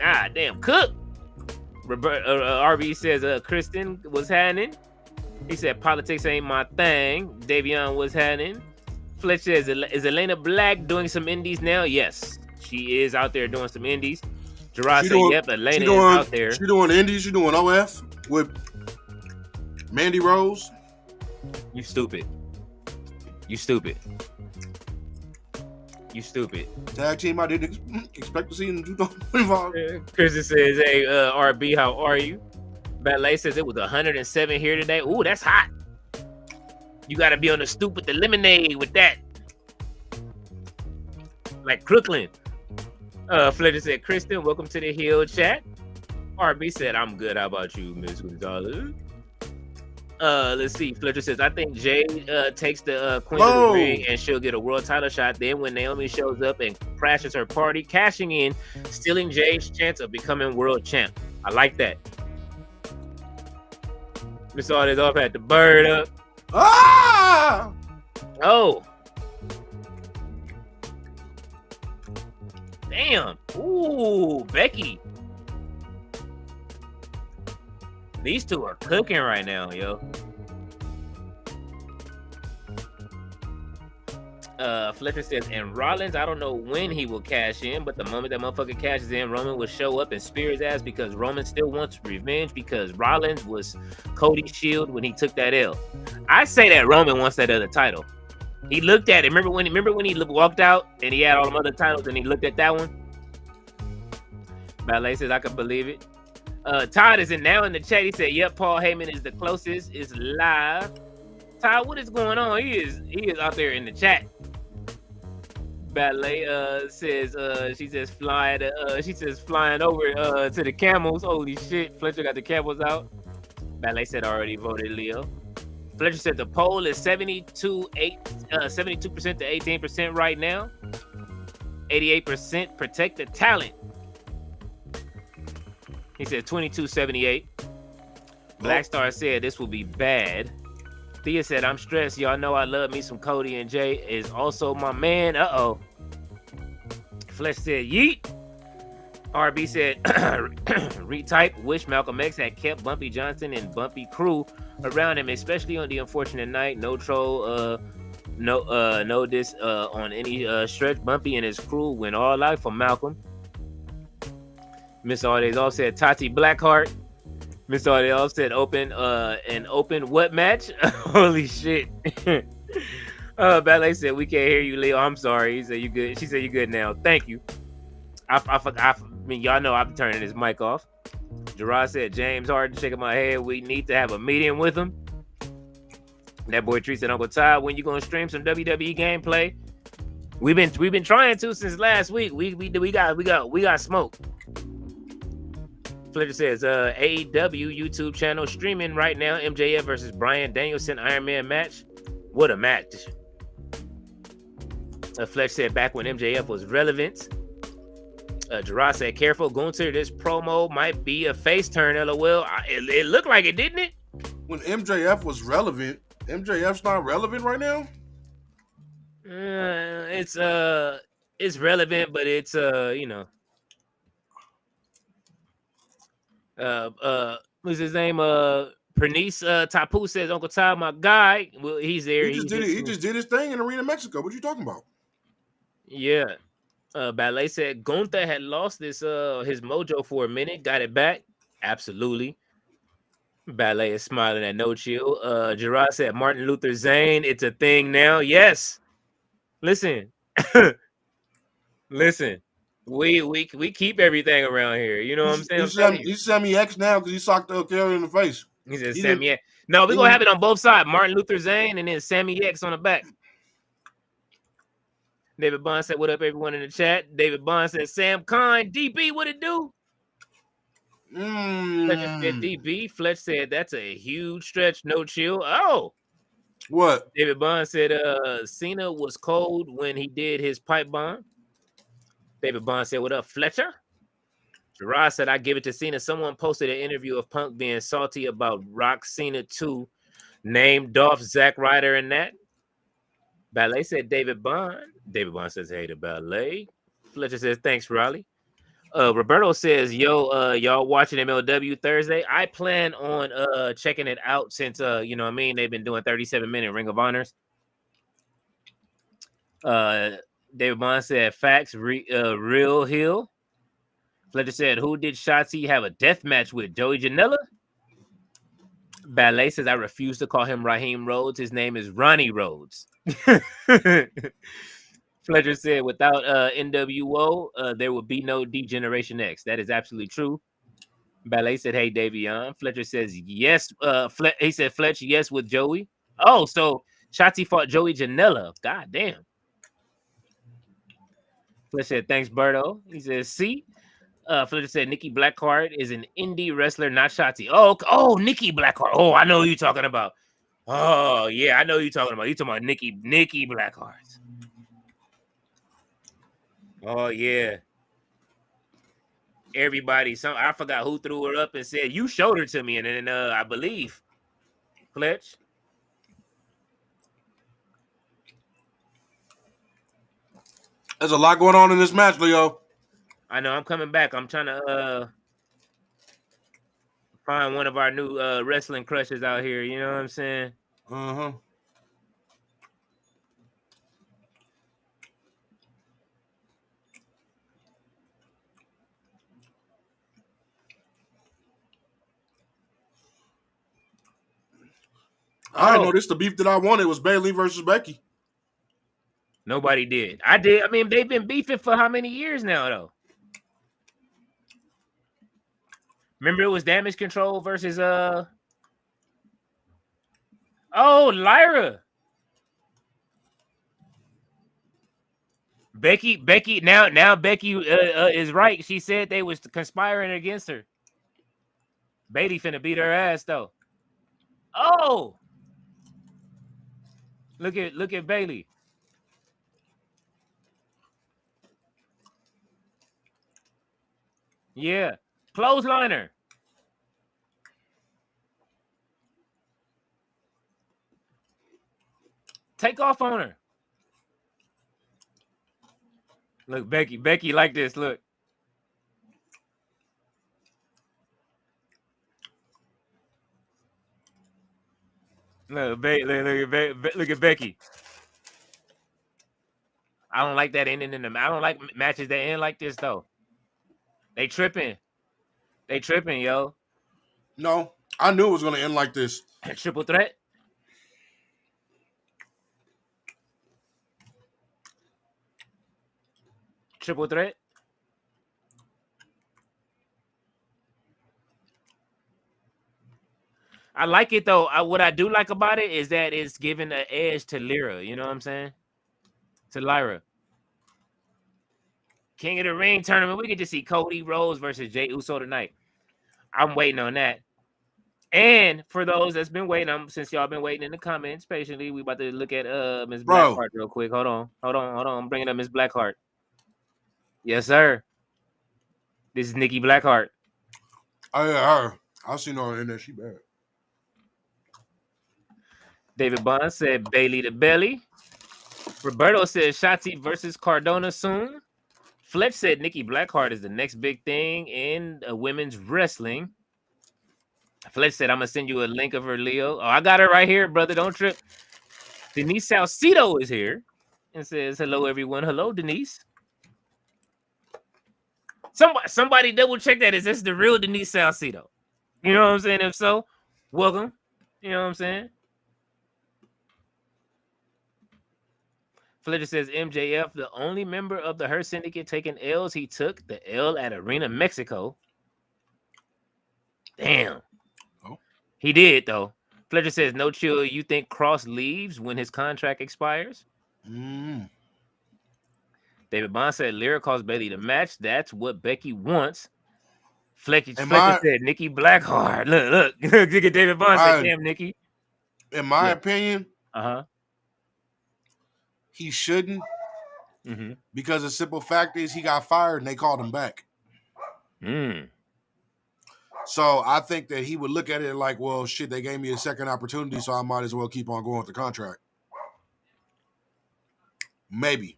Ah, damn, Cook. RB says, Kristen was happening. He said, politics ain't my thing. Davion was happening. Fletcher says, is Elena Black doing some indies now? Yes, she is out there doing some indies. Gerard said, yep, Elena is out there. She doing indies. She doing OF with Mandy Rose. You stupid. Tag team I didn't expect to see in 2025. Chris says, hey, RB, how are you? Ballet says it was 107 here today. Ooh, that's hot. You got to be on the stoop with the lemonade with that. Like Crooklyn. Fletcher said, Kristen, welcome to the Hill chat. RB said, I'm good. How about you, Ms. Gonzalez? Let's see. Fletcher says, I think Jade takes the Queen of the Ring and she'll get a world title shot. Then when Naomi shows up and crashes her party, cashing in, stealing Jade's chance of becoming world champ. I like that. We saw this off at the bird up. Ah! Oh. Damn. Ooh, Becky. These two are cooking right now, yo. Fletcher says, and Rollins, I don't know when he will cash in, but the moment that motherfucker cashes in, Roman will show up and spear his ass because Roman still wants revenge because Rollins was Cody's shield when he took that L. I say that Roman wants that other title. He looked at it. Remember when he walked out and he had all them other titles and he looked at that one? Ballet says, I can believe it. Todd is now in the chat. He said, yep, Paul Heyman is the closest, is live. Todd, what is going on? He is out there in the chat. Ballet says she says flying over to the camels. Holy shit. Fletcher got the camels out. Ballet said already voted Leo. Fletcher said the poll is 72% to 18% right now. 88% protect the talent. He said 2278. Black Star said this will be bad. Thea said, I'm stressed. Y'all know I love me some Cody, and Jay is also my man. Uh-oh. Flesh said, yeet. RB said, retype, wish Malcolm X had kept Bumpy Johnson and Bumpy crew around him, especially on the unfortunate night. No troll, no this on any stretch. Bumpy and his crew went all out for Malcolm. Miss Aldays all said Tati Blackheart. Miss Aldays all said an open what match? Holy shit. Ballet said we can't hear you, Leo. I'm sorry. He said you good. She said you good now. Thank you. I mean, y'all know I'm turning his mic off. Gerard said James Harden shaking my head. We need to have a meeting with him. That boy Tree said Uncle Todd, when you gonna stream some WWE gameplay? We've been trying to since last week. We got smoke. Fletcher says AEW YouTube channel streaming right now. MJF versus Bryan Danielson Iron Man match. What a match. Fletcher said back when MJF was relevant. Gerard said, careful, Gunther, this promo might be a face turn, LOL. It looked like it, didn't it? When MJF was relevant, MJF's not relevant right now? It's relevant, but it's what's his name? Pernice Tapu says Uncle Todd, my guy. Well, he's there. He just did his thing in Arena Mexico. What you talking about? Yeah. Ballet said Gunther had lost his mojo for a minute, got it back. Absolutely. Ballet is smiling at no chill. Gerard said Martin Luther Zane, it's a thing now. Yes. Listen. Listen. We keep everything around here. You know what I'm saying? He's Sammy X now because he socked Kelly in the face. He said Sammy X. No, we're gonna have it on both sides. Martin Luther Zane and then Sammy X on the back. David Bond said, what up, everyone in the chat? David Bond said, Sam Khan, DB, what it do? Fletcher said, DB. Fletch said, that's a huge stretch, no chill. Oh. What? David Bond said, Cena was cold when he did his pipe bomb. David Bond said, what up, Fletcher? Gerard said, I give it to Cena. Someone posted an interview of Punk being salty about Roxanne 2, named Dolph, Zack Ryder, and that. Ballet said David Bond. David Bond says, hey to Ballet. Fletcher says, thanks, Raleigh. Roberto says, yo, y'all watching MLW Thursday? I plan on checking it out since, you know what I mean? They've been doing 37-minute Ring of Honors. David Bond said, facts, real Hill. Fletcher said, who did Shotzi have a death match with? Joey Janela? Ballet says, I refuse to call him Raheem Rhodes. His name is Ronnie Rhodes. Fletcher said, without NWO, there would be no D-Generation X. That is absolutely true. Ballet said, hey, Davion. Fletcher says, yes. He said, Fletcher, yes, with Joey. Oh, so Shotzi fought Joey Janela. God damn. Fletcher said, thanks, Berto. He says, see? Fletcher said, Nikki Blackheart is an indie wrestler, not Shotzi. Oh, Nikki Blackheart. Oh, I know who you're talking about. Oh, yeah, I know who you're talking about. You're talking about Nikki Blackheart. Oh, yeah. Everybody, I forgot who threw her up and said, you showed her to me. And then I believe, Fletch. There's a lot going on in this match, Leo. I know. I'm coming back. I'm trying to find one of our new wrestling crushes out here. You know what I'm saying? Uh-huh. I didn't know this. The beef that I wanted was Bayley versus Becky. Nobody did. I did. I mean, they've been beefing for how many years now, though? Remember, it was Damage Control versus Lyra. Becky. Now Becky is right. She said they was conspiring against her. Bayley finna beat her ass though. Oh, look at Bayley. Yeah, clothesliner. Take off on her. Look, Becky like this. Look. Look at Becky. I don't like that ending in them. I don't like matches that end like this though. They tripping, yo. No, I knew it was gonna end like this. Triple threat. Triple threat. I like it though. What I do like about it is that it's giving an edge to Lyra. You know what I'm saying? To Lyra. King of the Ring tournament. We get to see Cody Rhodes versus Jay Uso tonight. I'm waiting on that. And for those that's been waiting, since y'all been waiting in the comments patiently, we about to look at Miss Blackheart real quick. Hold on. I'm bringing up Miss Blackheart. Yes, sir. This is Nikki Blackheart. Oh yeah, her. I seen her in there. She bad. David Bond said Bayley to Belly. Roberto said Shotzi versus Cardona soon. Fletch said Nikki Blackheart is the next big thing in women's wrestling. Fletch said, I'm going to send you a link of her, Leo. Oh, I got her right here, brother. Don't trip. Denise Salcido is here and says, hello, everyone. Hello, Denise. Somebody double check that. Is this the real Denise Salcido? You know what I'm saying? If so, welcome. You know what I'm saying? Fletcher says MJF, the only member of the Her Syndicate taking L's, he took the L at Arena Mexico. Damn. Oh. He did, though. Fletcher says, no chill. You think Cross leaves when his contract expires? David Bond said, Lyra calls Bayley the match. That's what Becky wants. Fletcher said, Nikki Blackheart. Look at David Bond said, damn, Nikki. In my opinion, he shouldn't. Because the simple fact is he got fired and they called him back. So I think that he would look at it like, well, shit, they gave me a second opportunity, so I might as well keep on going with the contract. Maybe.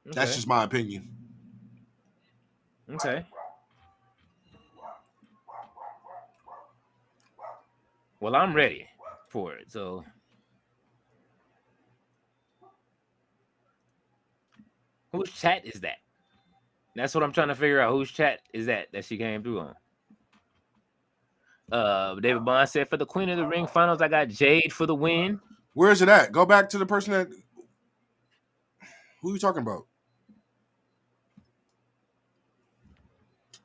Okay. That's just my opinion. Okay. Well, I'm ready for it, so... Whose chat is that? That's what I'm trying to figure out. Whose chat is that she came through on? David Bond said, for the Queen of the Ring finals, I got Jade for the win. Where is it at? Go back to the person that... Who are you talking about?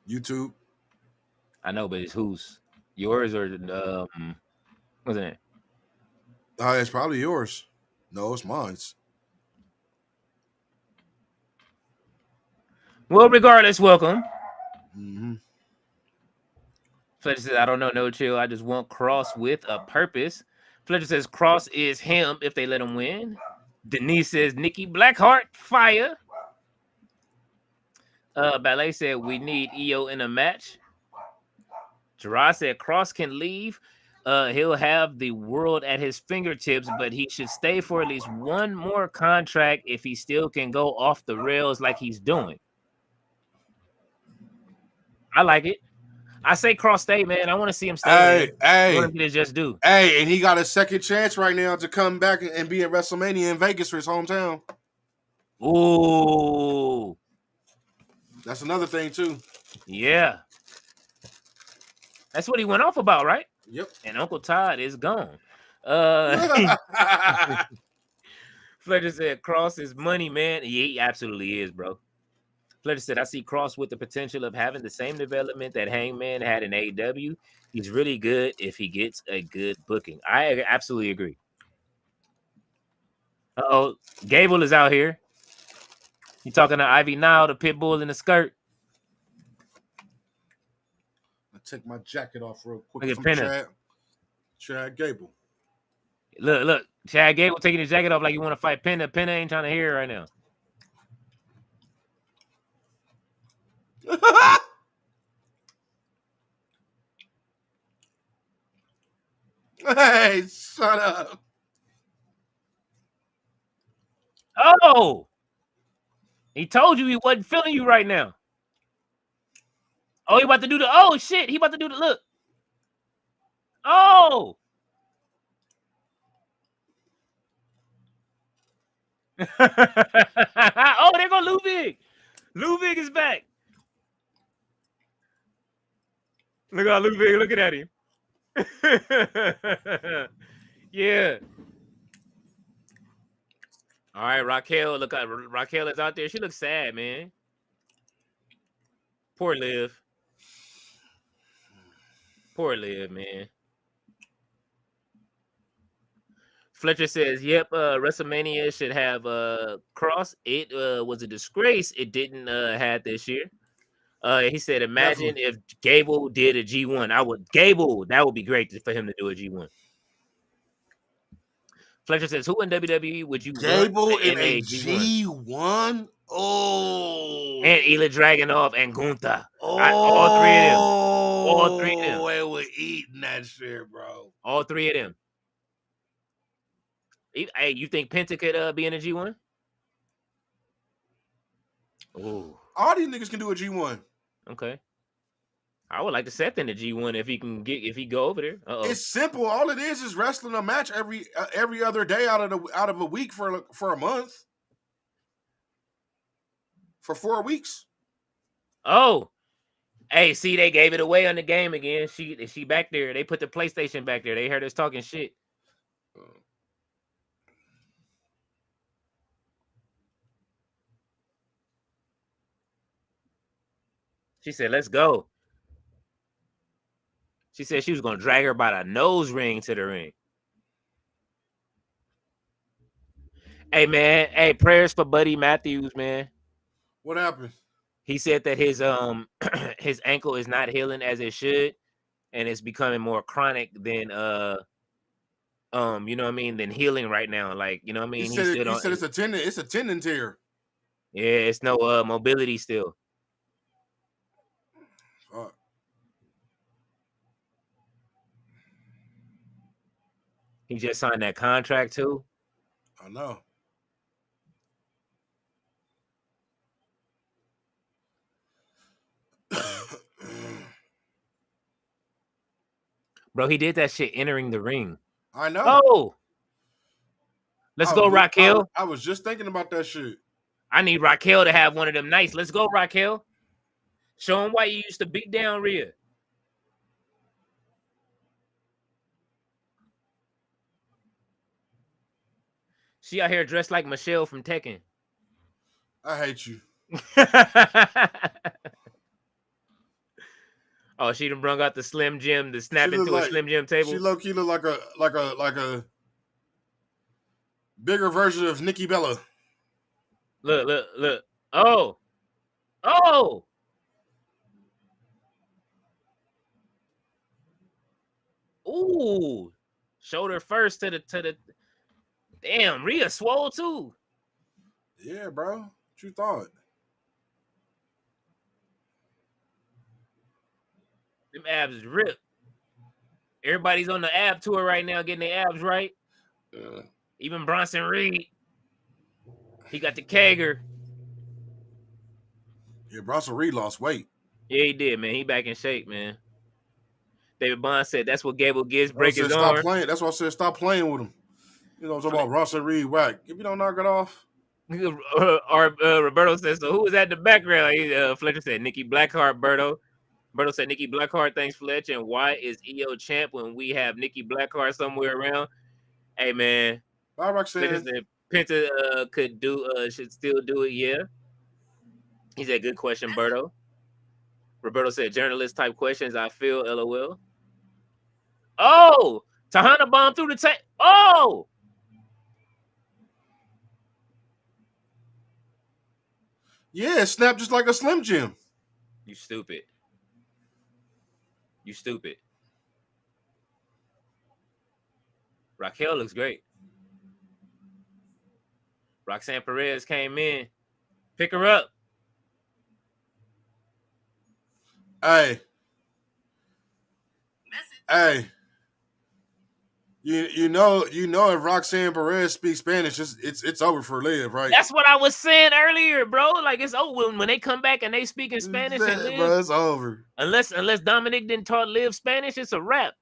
YouTube? I know, but it's whose? Yours or... what's it? It's probably yours. No, it's mine. Well, regardless, welcome. Fletcher says, I don't know, no chill. I just want Cross with a purpose. Fletcher says, Cross is him if they let him win. Denise says, Nikki Blackheart, fire. Ballet said, we need EO in a match. Gerard said, Cross can leave. He'll have the world at his fingertips, but he should stay for at least one more contract if he still can go off the rails like he's doing. I like it. I say Cross stay, man. I want to see him stay. Hey, I want him to just do. Hey, and he got a second chance right now to come back and be at WrestleMania in Vegas for his hometown. Ooh. That's another thing, too. Yeah. That's what he went off about, right? Yep. And Uncle Todd is gone. Fletcher said, Cross is money, man. He absolutely is, bro. Fletcher said, I see Cross with the potential of having the same development that Hangman had in AEW. He's really good if he gets a good booking. I absolutely agree. Uh-oh. Gable is out here. You talking to Ivy now, the pit bull in the skirt. I'll take my jacket off real quick. Look at Chad Gable. Look. Chad Gable taking his jacket off like you want to fight Penna. Penna ain't trying to hear it right now. Hey, shut up. Oh, he told you he wasn't feeling you right now. Oh, he about to do the. Oh shit, he about to do the look. Oh. Oh, there go Ludwig. Ludwig is back. Look at Ludwig looking at him. Yeah. All right, Raquel. Look at Raquel is out there. She looks sad, man. Poor Liv. Poor Liv, man. Fletcher says, "Yep, WrestleMania should have Cross. It was a disgrace. It didn't have this year." He said, "Imagine if Gable did a G1. Gable. That would be great for him to do a G1." Fletcher says, "Who in WWE would you Gable want in a a G1? Oh, and Ela Dragunov and Gunther? all All three of them. All three of them. They were eating that shit, bro. All three of them. Hey, you think Penta could be in a G1? Ooh, All these niggas can do a G1. okay. I would like to set in the G1 if he go over there. It's simple. All it is wrestling a match every other day out of a week for a month. For 4 weeks. Oh, hey, see, they gave it away on the game again. She back there. They put the PlayStation back there. They heard us talking shit. She said, "Let's go." She said she was gonna drag her by the nose ring to the ring. Hey man, hey, prayers for Buddy Matthews, man. What happened? He said that his his ankle is not healing as it should, and it's becoming more chronic than you know what I mean, than healing right now. Like, you know what I mean? He said it's a tendon tear. Yeah, it's no mobility still. Fuck. He just signed that contract too. I know. Bro, he did that shit entering the ring. I know. Oh, let's go, Raquel. I was just thinking about that shit. I need Raquel to have one of them nights. Let's go, Raquel. Show him why you used to beat down Rhea. She out here dressed like Michelle from Tekken. I hate you. Oh, she done brung out the Slim Jim, the snap into a Slim Jim table. She low key look like a bigger version of Nikki Bella. Look. Oh. Ooh. Shoulder first to the. Damn, Rhea swole too. Yeah, bro. What you thought? Them abs is ripped. Everybody's on the ab tour right now, getting their abs right. Even Bronson Reed. He got the kegger. Yeah, Bronson Reed lost weight. Yeah, he did, man. He back in shape, man. David Bond said that's what Gable gets, break his stop arm. playing. That's why I said stop playing with him. You know what I'm talking about? Bronson Reed whack. If you don't knock it off. Roberto says, so who was at the background? Fletcher said Nikki Blackheart, Berto. Berto said Nikki Blackheart, thanks, Fletcher. And why is EO champ when we have Nikki Blackheart somewhere around? Hey, man. Bye, Roxanne. Penta should still do it, yeah. He said, good question, Berto. Roberto said, journalist type questions, I feel, LOL. Oh! Tahana bomb through the tank. Oh! Yeah, it snapped just like a Slim Jim. You stupid. You stupid. Raquel looks great. Roxanne Perez came in. Pick her up. Hey. You know if Roxanne Perez speaks Spanish, it's over for Liv, right? That's what I was saying earlier, bro. Like it's over when they come back and they speak in Spanish and Liv. Bro, it's over. Unless Dominic didn't taught Liv Spanish, it's a wrap.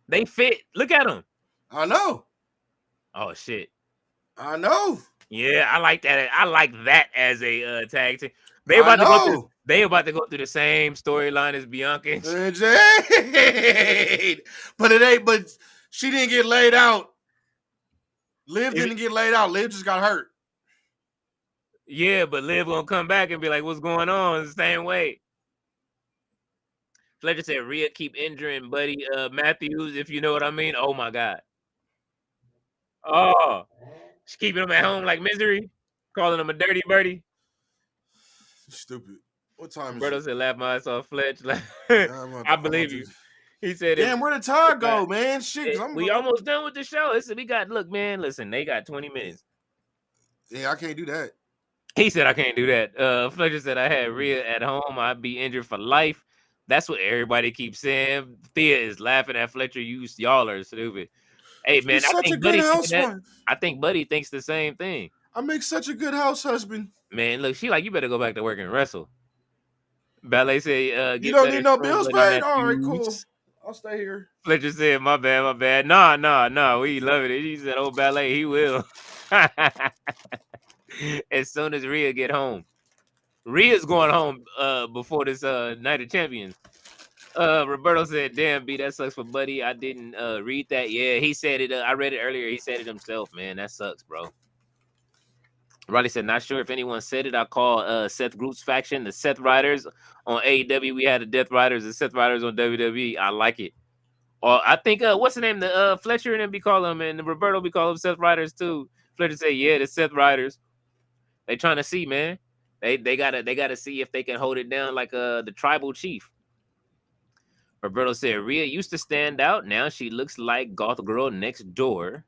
They fit. Look at them. I know. Oh shit. I know. Yeah, I like that. I like that as a tag team. They about to go through the same storyline as Bianca and Jade. But she didn't get laid out. Liv didn't get laid out. Liv just got hurt. Yeah, but Liv gonna come back and be like, "What's going on?" It's the same way. Fletcher said, "Rhea keep injuring Buddy Matthews, if you know what I mean." Oh my god. Oh, she's keeping him at home like misery, calling him a dirty birdie. Stupid. What time is Roberto it? said, "Laugh my ass off, Fletch." I believe you. He said, "Damn, where the time go, man? Shit, we almost done with the show." Listen, we got. Look, man. Listen, they got 20 minutes. Yeah, I can't do that. He said, "I can't do that." Fletcher said, "I had Rhea at home. I'd be injured for life." That's what everybody keeps saying. Thea is laughing at Fletcher. Y'all are stupid. Hey, man, I think Buddy thinks the same thing. I make such a good house husband. Man, look, she like, you better go back to work and wrestle. Ballet said, you don't need no bills paid? All right, cool. I'll stay here. Fletcher said, my bad. Nah. We loving it. He said, oh, Ballet, he will. As soon as Rhea get home. Rhea's going home before this Night of Champions. Roberto said, damn, B, that sucks for Buddy. I didn't read that. Yeah, he said it. I read it earlier. He said it himself, man. That sucks, bro. Riley said, not sure if anyone said it. I call Seth Groot's faction the Seth Riders on AEW. We had the Death Riders and Seth Riders on WWE. I like it. Or I think, what's the name? The Fletcher and them be calling them, and Roberto be calling them Seth Riders too. Fletcher said, yeah, the Seth Riders. They trying to see, man. They gotta see if they can hold it down like the tribal chief. Roberto said, Rhea used to stand out. Now she looks like Goth Girl next door.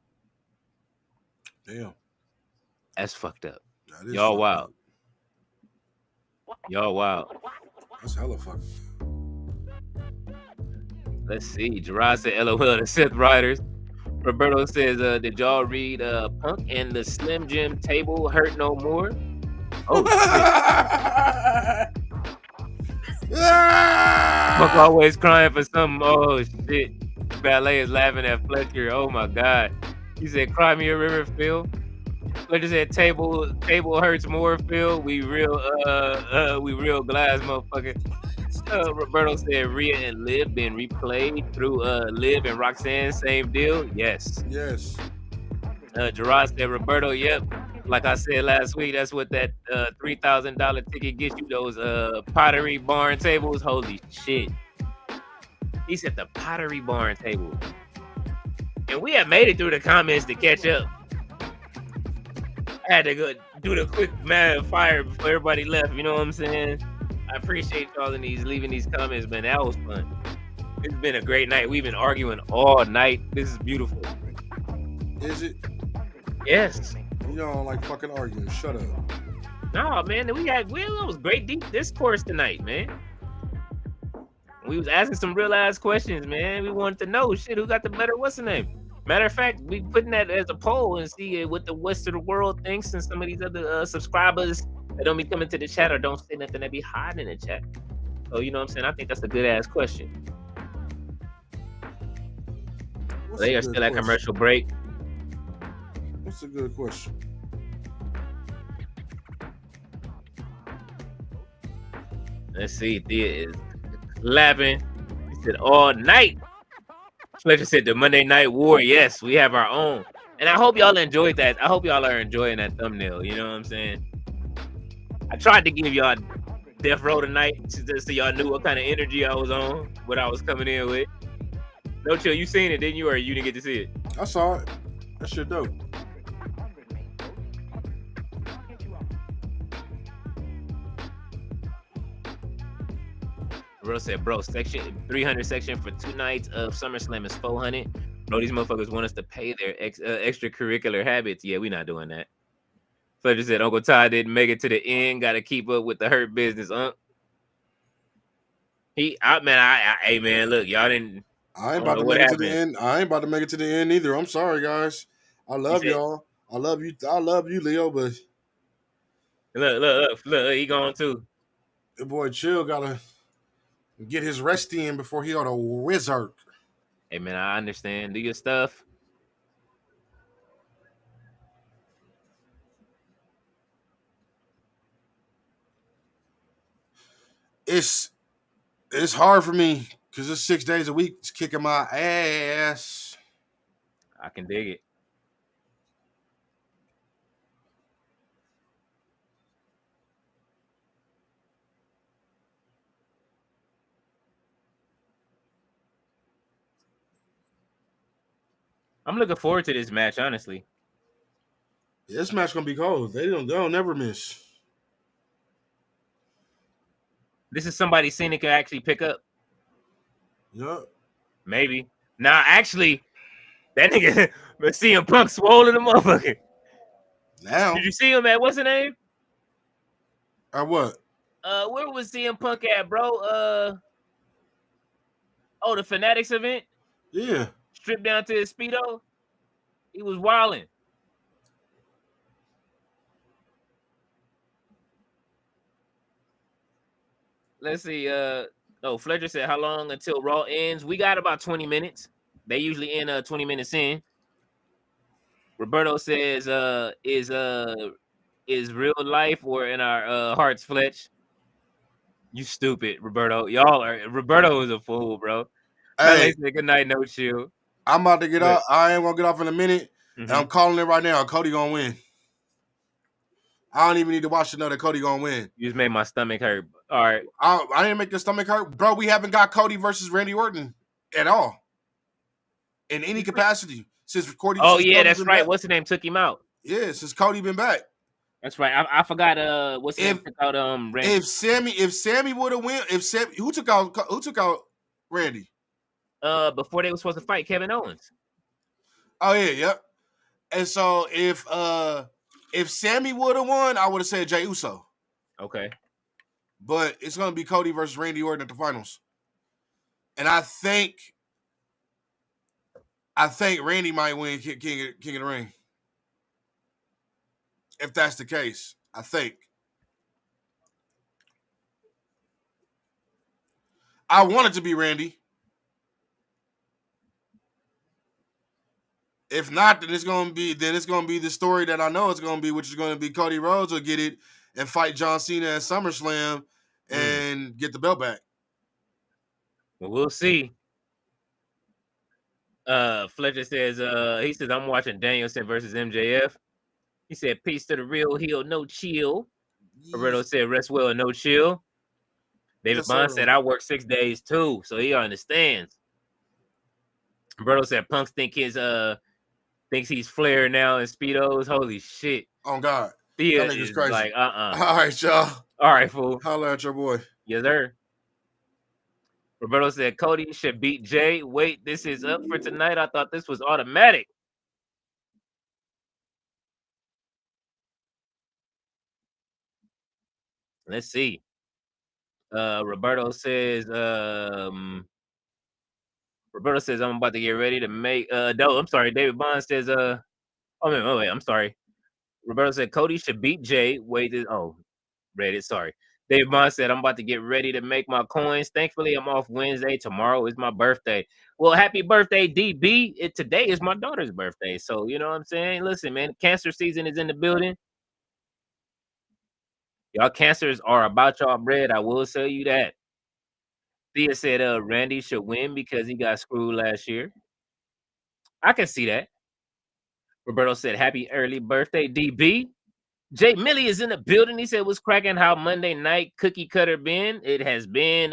Damn. That's fucked up. Y'all wild. Y'all wild. That's hella fucked. Let's see. Gerard said, LOL, the Sith Riders. Roberto says, did y'all read Punk and the Slim Jim Table Hurt No More? Oh, shit. Punk always crying for something. Oh, shit. Ballet is laughing at Fletcher. Oh, my God. He said, cry me a river, Phil. Fletcher said, table hurts more, Phil. We real glass, motherfucker. Roberto said, Rhea and Liv been replayed through Liv and Roxanne. Same deal? Yes. Gerard said, Roberto, yep. Like I said last week, that's what that $3,000 ticket gets you, those Pottery Barn tables. Holy shit. He said the Pottery Barn table. And we have made it through the comments to catch up. I had to go do the quick mad fire before everybody left. You know what I'm saying? I appreciate y'all leaving these comments, man. That was fun. It's been a great night. We've been arguing all night. This is beautiful. Is it? Yes. You don't like fucking arguing. Shut up. No, man. It was great deep discourse tonight, man. We was asking some real ass questions, man. We wanted to know shit. Who got the better? What's the name? Matter of fact, we putting that as a poll and see what the rest of the world thinks, and some of these other subscribers that don't be coming to the chat or don't say nothing, they be hiding in the chat. So you know what I'm saying? I think that's a good ass question. They are still at commercial break. What's a good question? Let's see. Thea is laughing. He said all night. Fletcher said the Monday Night War. Yes, we have our own. And I hope y'all enjoyed that. I hope y'all are enjoying that thumbnail. You know what I'm saying? I tried to give y'all Death Row tonight so y'all knew what kind of energy I was on, what I was coming in with. No chill, you seen it, didn't you? Or you didn't get to see it? I saw it. That shit dope. Bro said, bro, section 300 section for 2 nights of SummerSlam is 400. Bro, these motherfuckers want us to pay their extracurricular habits. Yeah, we not doing that. Fletcher said, Uncle Ty didn't make it to the end. Got to keep up with the Hurt Business, Hey man, look, y'all didn't. I ain't I don't about know to what make it to the happened. end. I ain't about to make it to the end either. I'm sorry, guys. I love said- y'all. I love you. I love you, Leo. But Look, he going too. the boy Chill gotta get his rest in before he go to Wizard. Hey man, I understand. Do your stuff. It's hard for me because it's 6 days a week. It's kicking my ass. I can dig it. I'm looking forward to this match, honestly. Yeah, this match gonna be cold. They don't never miss. This is somebody Cena can actually pick up. Yeah. Maybe. Nah, actually, that nigga CM Punk swollen the motherfucker. Now. Did you see him at what's the name? At what? Where was CM Punk at, bro? The Fanatics event. Yeah. Stripped down to his Speedo. He was wilding. Let's see. Fletcher said, how long until Raw ends? We got about 20 minutes. They usually end 20 minutes in. Roberto says, is real life or in our hearts, Fletch? You stupid, Roberto. Roberto is a fool, bro. Hey, said, good night, no chill. I'm about to get off. I ain't gonna get off in a minute. Mm-hmm. And I'm calling it right now. Cody gonna win. I don't even need to watch to know that Cody gonna win. You just made my stomach hurt. All right. I didn't make your stomach hurt. Bro, we haven't got Cody versus Randy Orton at all. In any capacity. Since Cody. Oh, since yeah, Cody's that's right. back. What's the name? Took him out. Yeah, since Cody been back. That's right. I forgot what's the name took out Randy. If Sammy would have win, who took out Randy? Before they were supposed to fight Kevin Owens. Oh yeah, yep. And so if Sammy would have won, I would have said Jey Uso. Okay. But it's gonna be Cody versus Randy Orton at the finals. And I think Randy might win King of the Ring. If that's the case, I think. I want it to be Randy. If not, then it's gonna be the story that I know it's gonna be, which is gonna be Cody Rhodes will get it and fight John Cena at SummerSlam and get the belt back. Well, we'll see. Fletcher says, he says, I'm watching Danielson versus MJF. He said, peace to the real heel, no chill. Roberto said, rest well, no chill. David Bond said, I work 6 days too, so he understands. Roberto said, Punk thinks he's Flair now in Speedos. Holy shit. Oh, God. Thea is crazy. Like, All right, y'all. All right, fool. Holla at your boy. Yes, sir. Roberto said, Cody should beat Jade. Wait, this is up for tonight. I thought this was automatic. Let's see. Roberto says, I'm about to get ready to make I'm sorry. David Bond says, wait, I'm sorry. Roberto said Cody should beat Jay. Read it, sorry. David Bond said, I'm about to get ready to make my coins. Thankfully, I'm off Wednesday. Tomorrow is my birthday. Well, happy birthday, DB. Today is my daughter's birthday. So, you know what I'm saying? Listen, man, cancer season is in the building. Y'all cancers are about y'all bread. I will tell you that. Thea said Randy should win because he got screwed last year. I can see that. Roberto said, happy early birthday, DB. Jay Millie is in the building. He said, what's cracking? How Monday night cookie cutter been? It has been,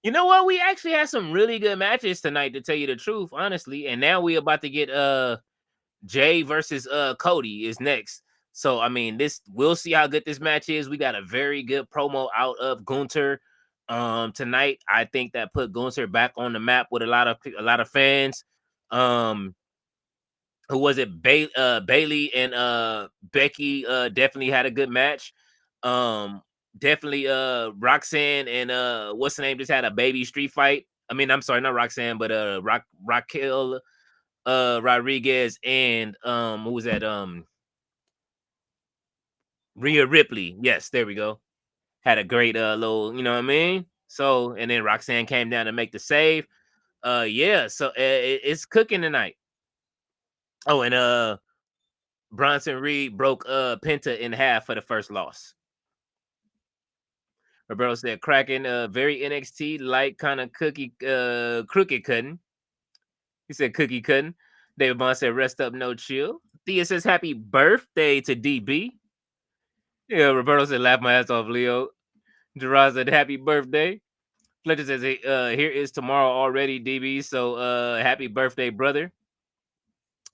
you know what? We actually had some really good matches tonight, to tell you the truth, honestly. And now we about to get Jay versus Cody is next. So I mean, we'll see how good this match is. We got a very good promo out of Gunther tonight. I think that put Gunther back on the map with a lot of fans. Who was it? Bayley and Becky definitely had a good match. definitely Roxanne and what's the name just had a baby street fight. I mean, I'm sorry, not Roxanne, but Raquel Rodriguez and who was that? Rhea Ripley. Yes, there we go. Had a great little, you know what I mean? So, and then Roxanne came down to make the save. Yeah, so it's cooking tonight. Oh, and Bronson Reed broke Penta in half for the first loss. Roberto said cracking very NXT like kind of crooked cutting. He said cookie cutting. David Bond said rest up, no chill. Thea says happy birthday to DB. Yeah, Roberto said laugh my ass off, Leo. Gerard said happy birthday. Fletcher says here is tomorrow already, DB. So happy birthday, brother.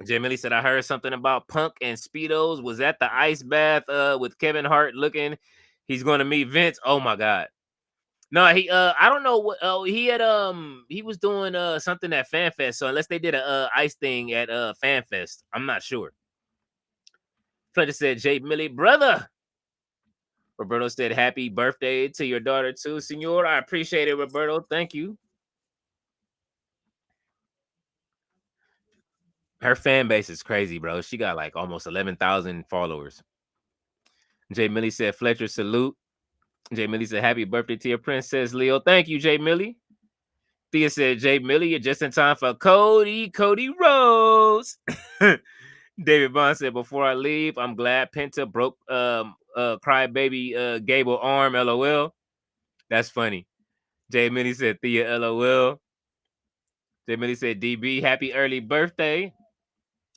Jay Millie said I heard something about Punk and Speedos. Was at the ice bath with Kevin Hart looking. He's going to meet Vince. Oh my God. No, he I don't know what he had he was doing something at FanFest. So unless they did a ice thing at FanFest, I'm not sure. Fletcher said, Jay Millie, brother. Roberto said, happy birthday to your daughter too, senor. I appreciate it, Roberto. Thank you. Her fan base is crazy, bro. She got like almost 11,000 followers. Jay Millie said, Fletcher, salute. Jay Millie said, happy birthday to your princess, Leo. Thank you, Jay Millie. Thea said, Jay Millie, you're just in time for Cody Rhodes. David Bond said, before I leave, I'm glad Penta broke crybaby Gable arm, LOL. That's funny. Jay Millie said, Thea, LOL. Jay Millie said, DB, happy early birthday.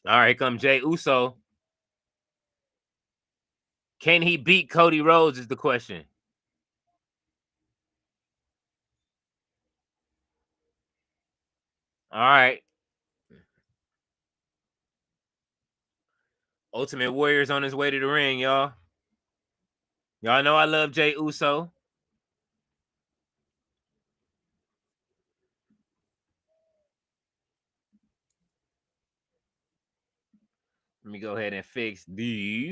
All right, come Jay Uso. Can he beat Cody Rhodes is the question. All right. Ultimate Warrior's on his way to the ring, y'all. Y'all know I love Jay Uso. Let me go ahead and fix these.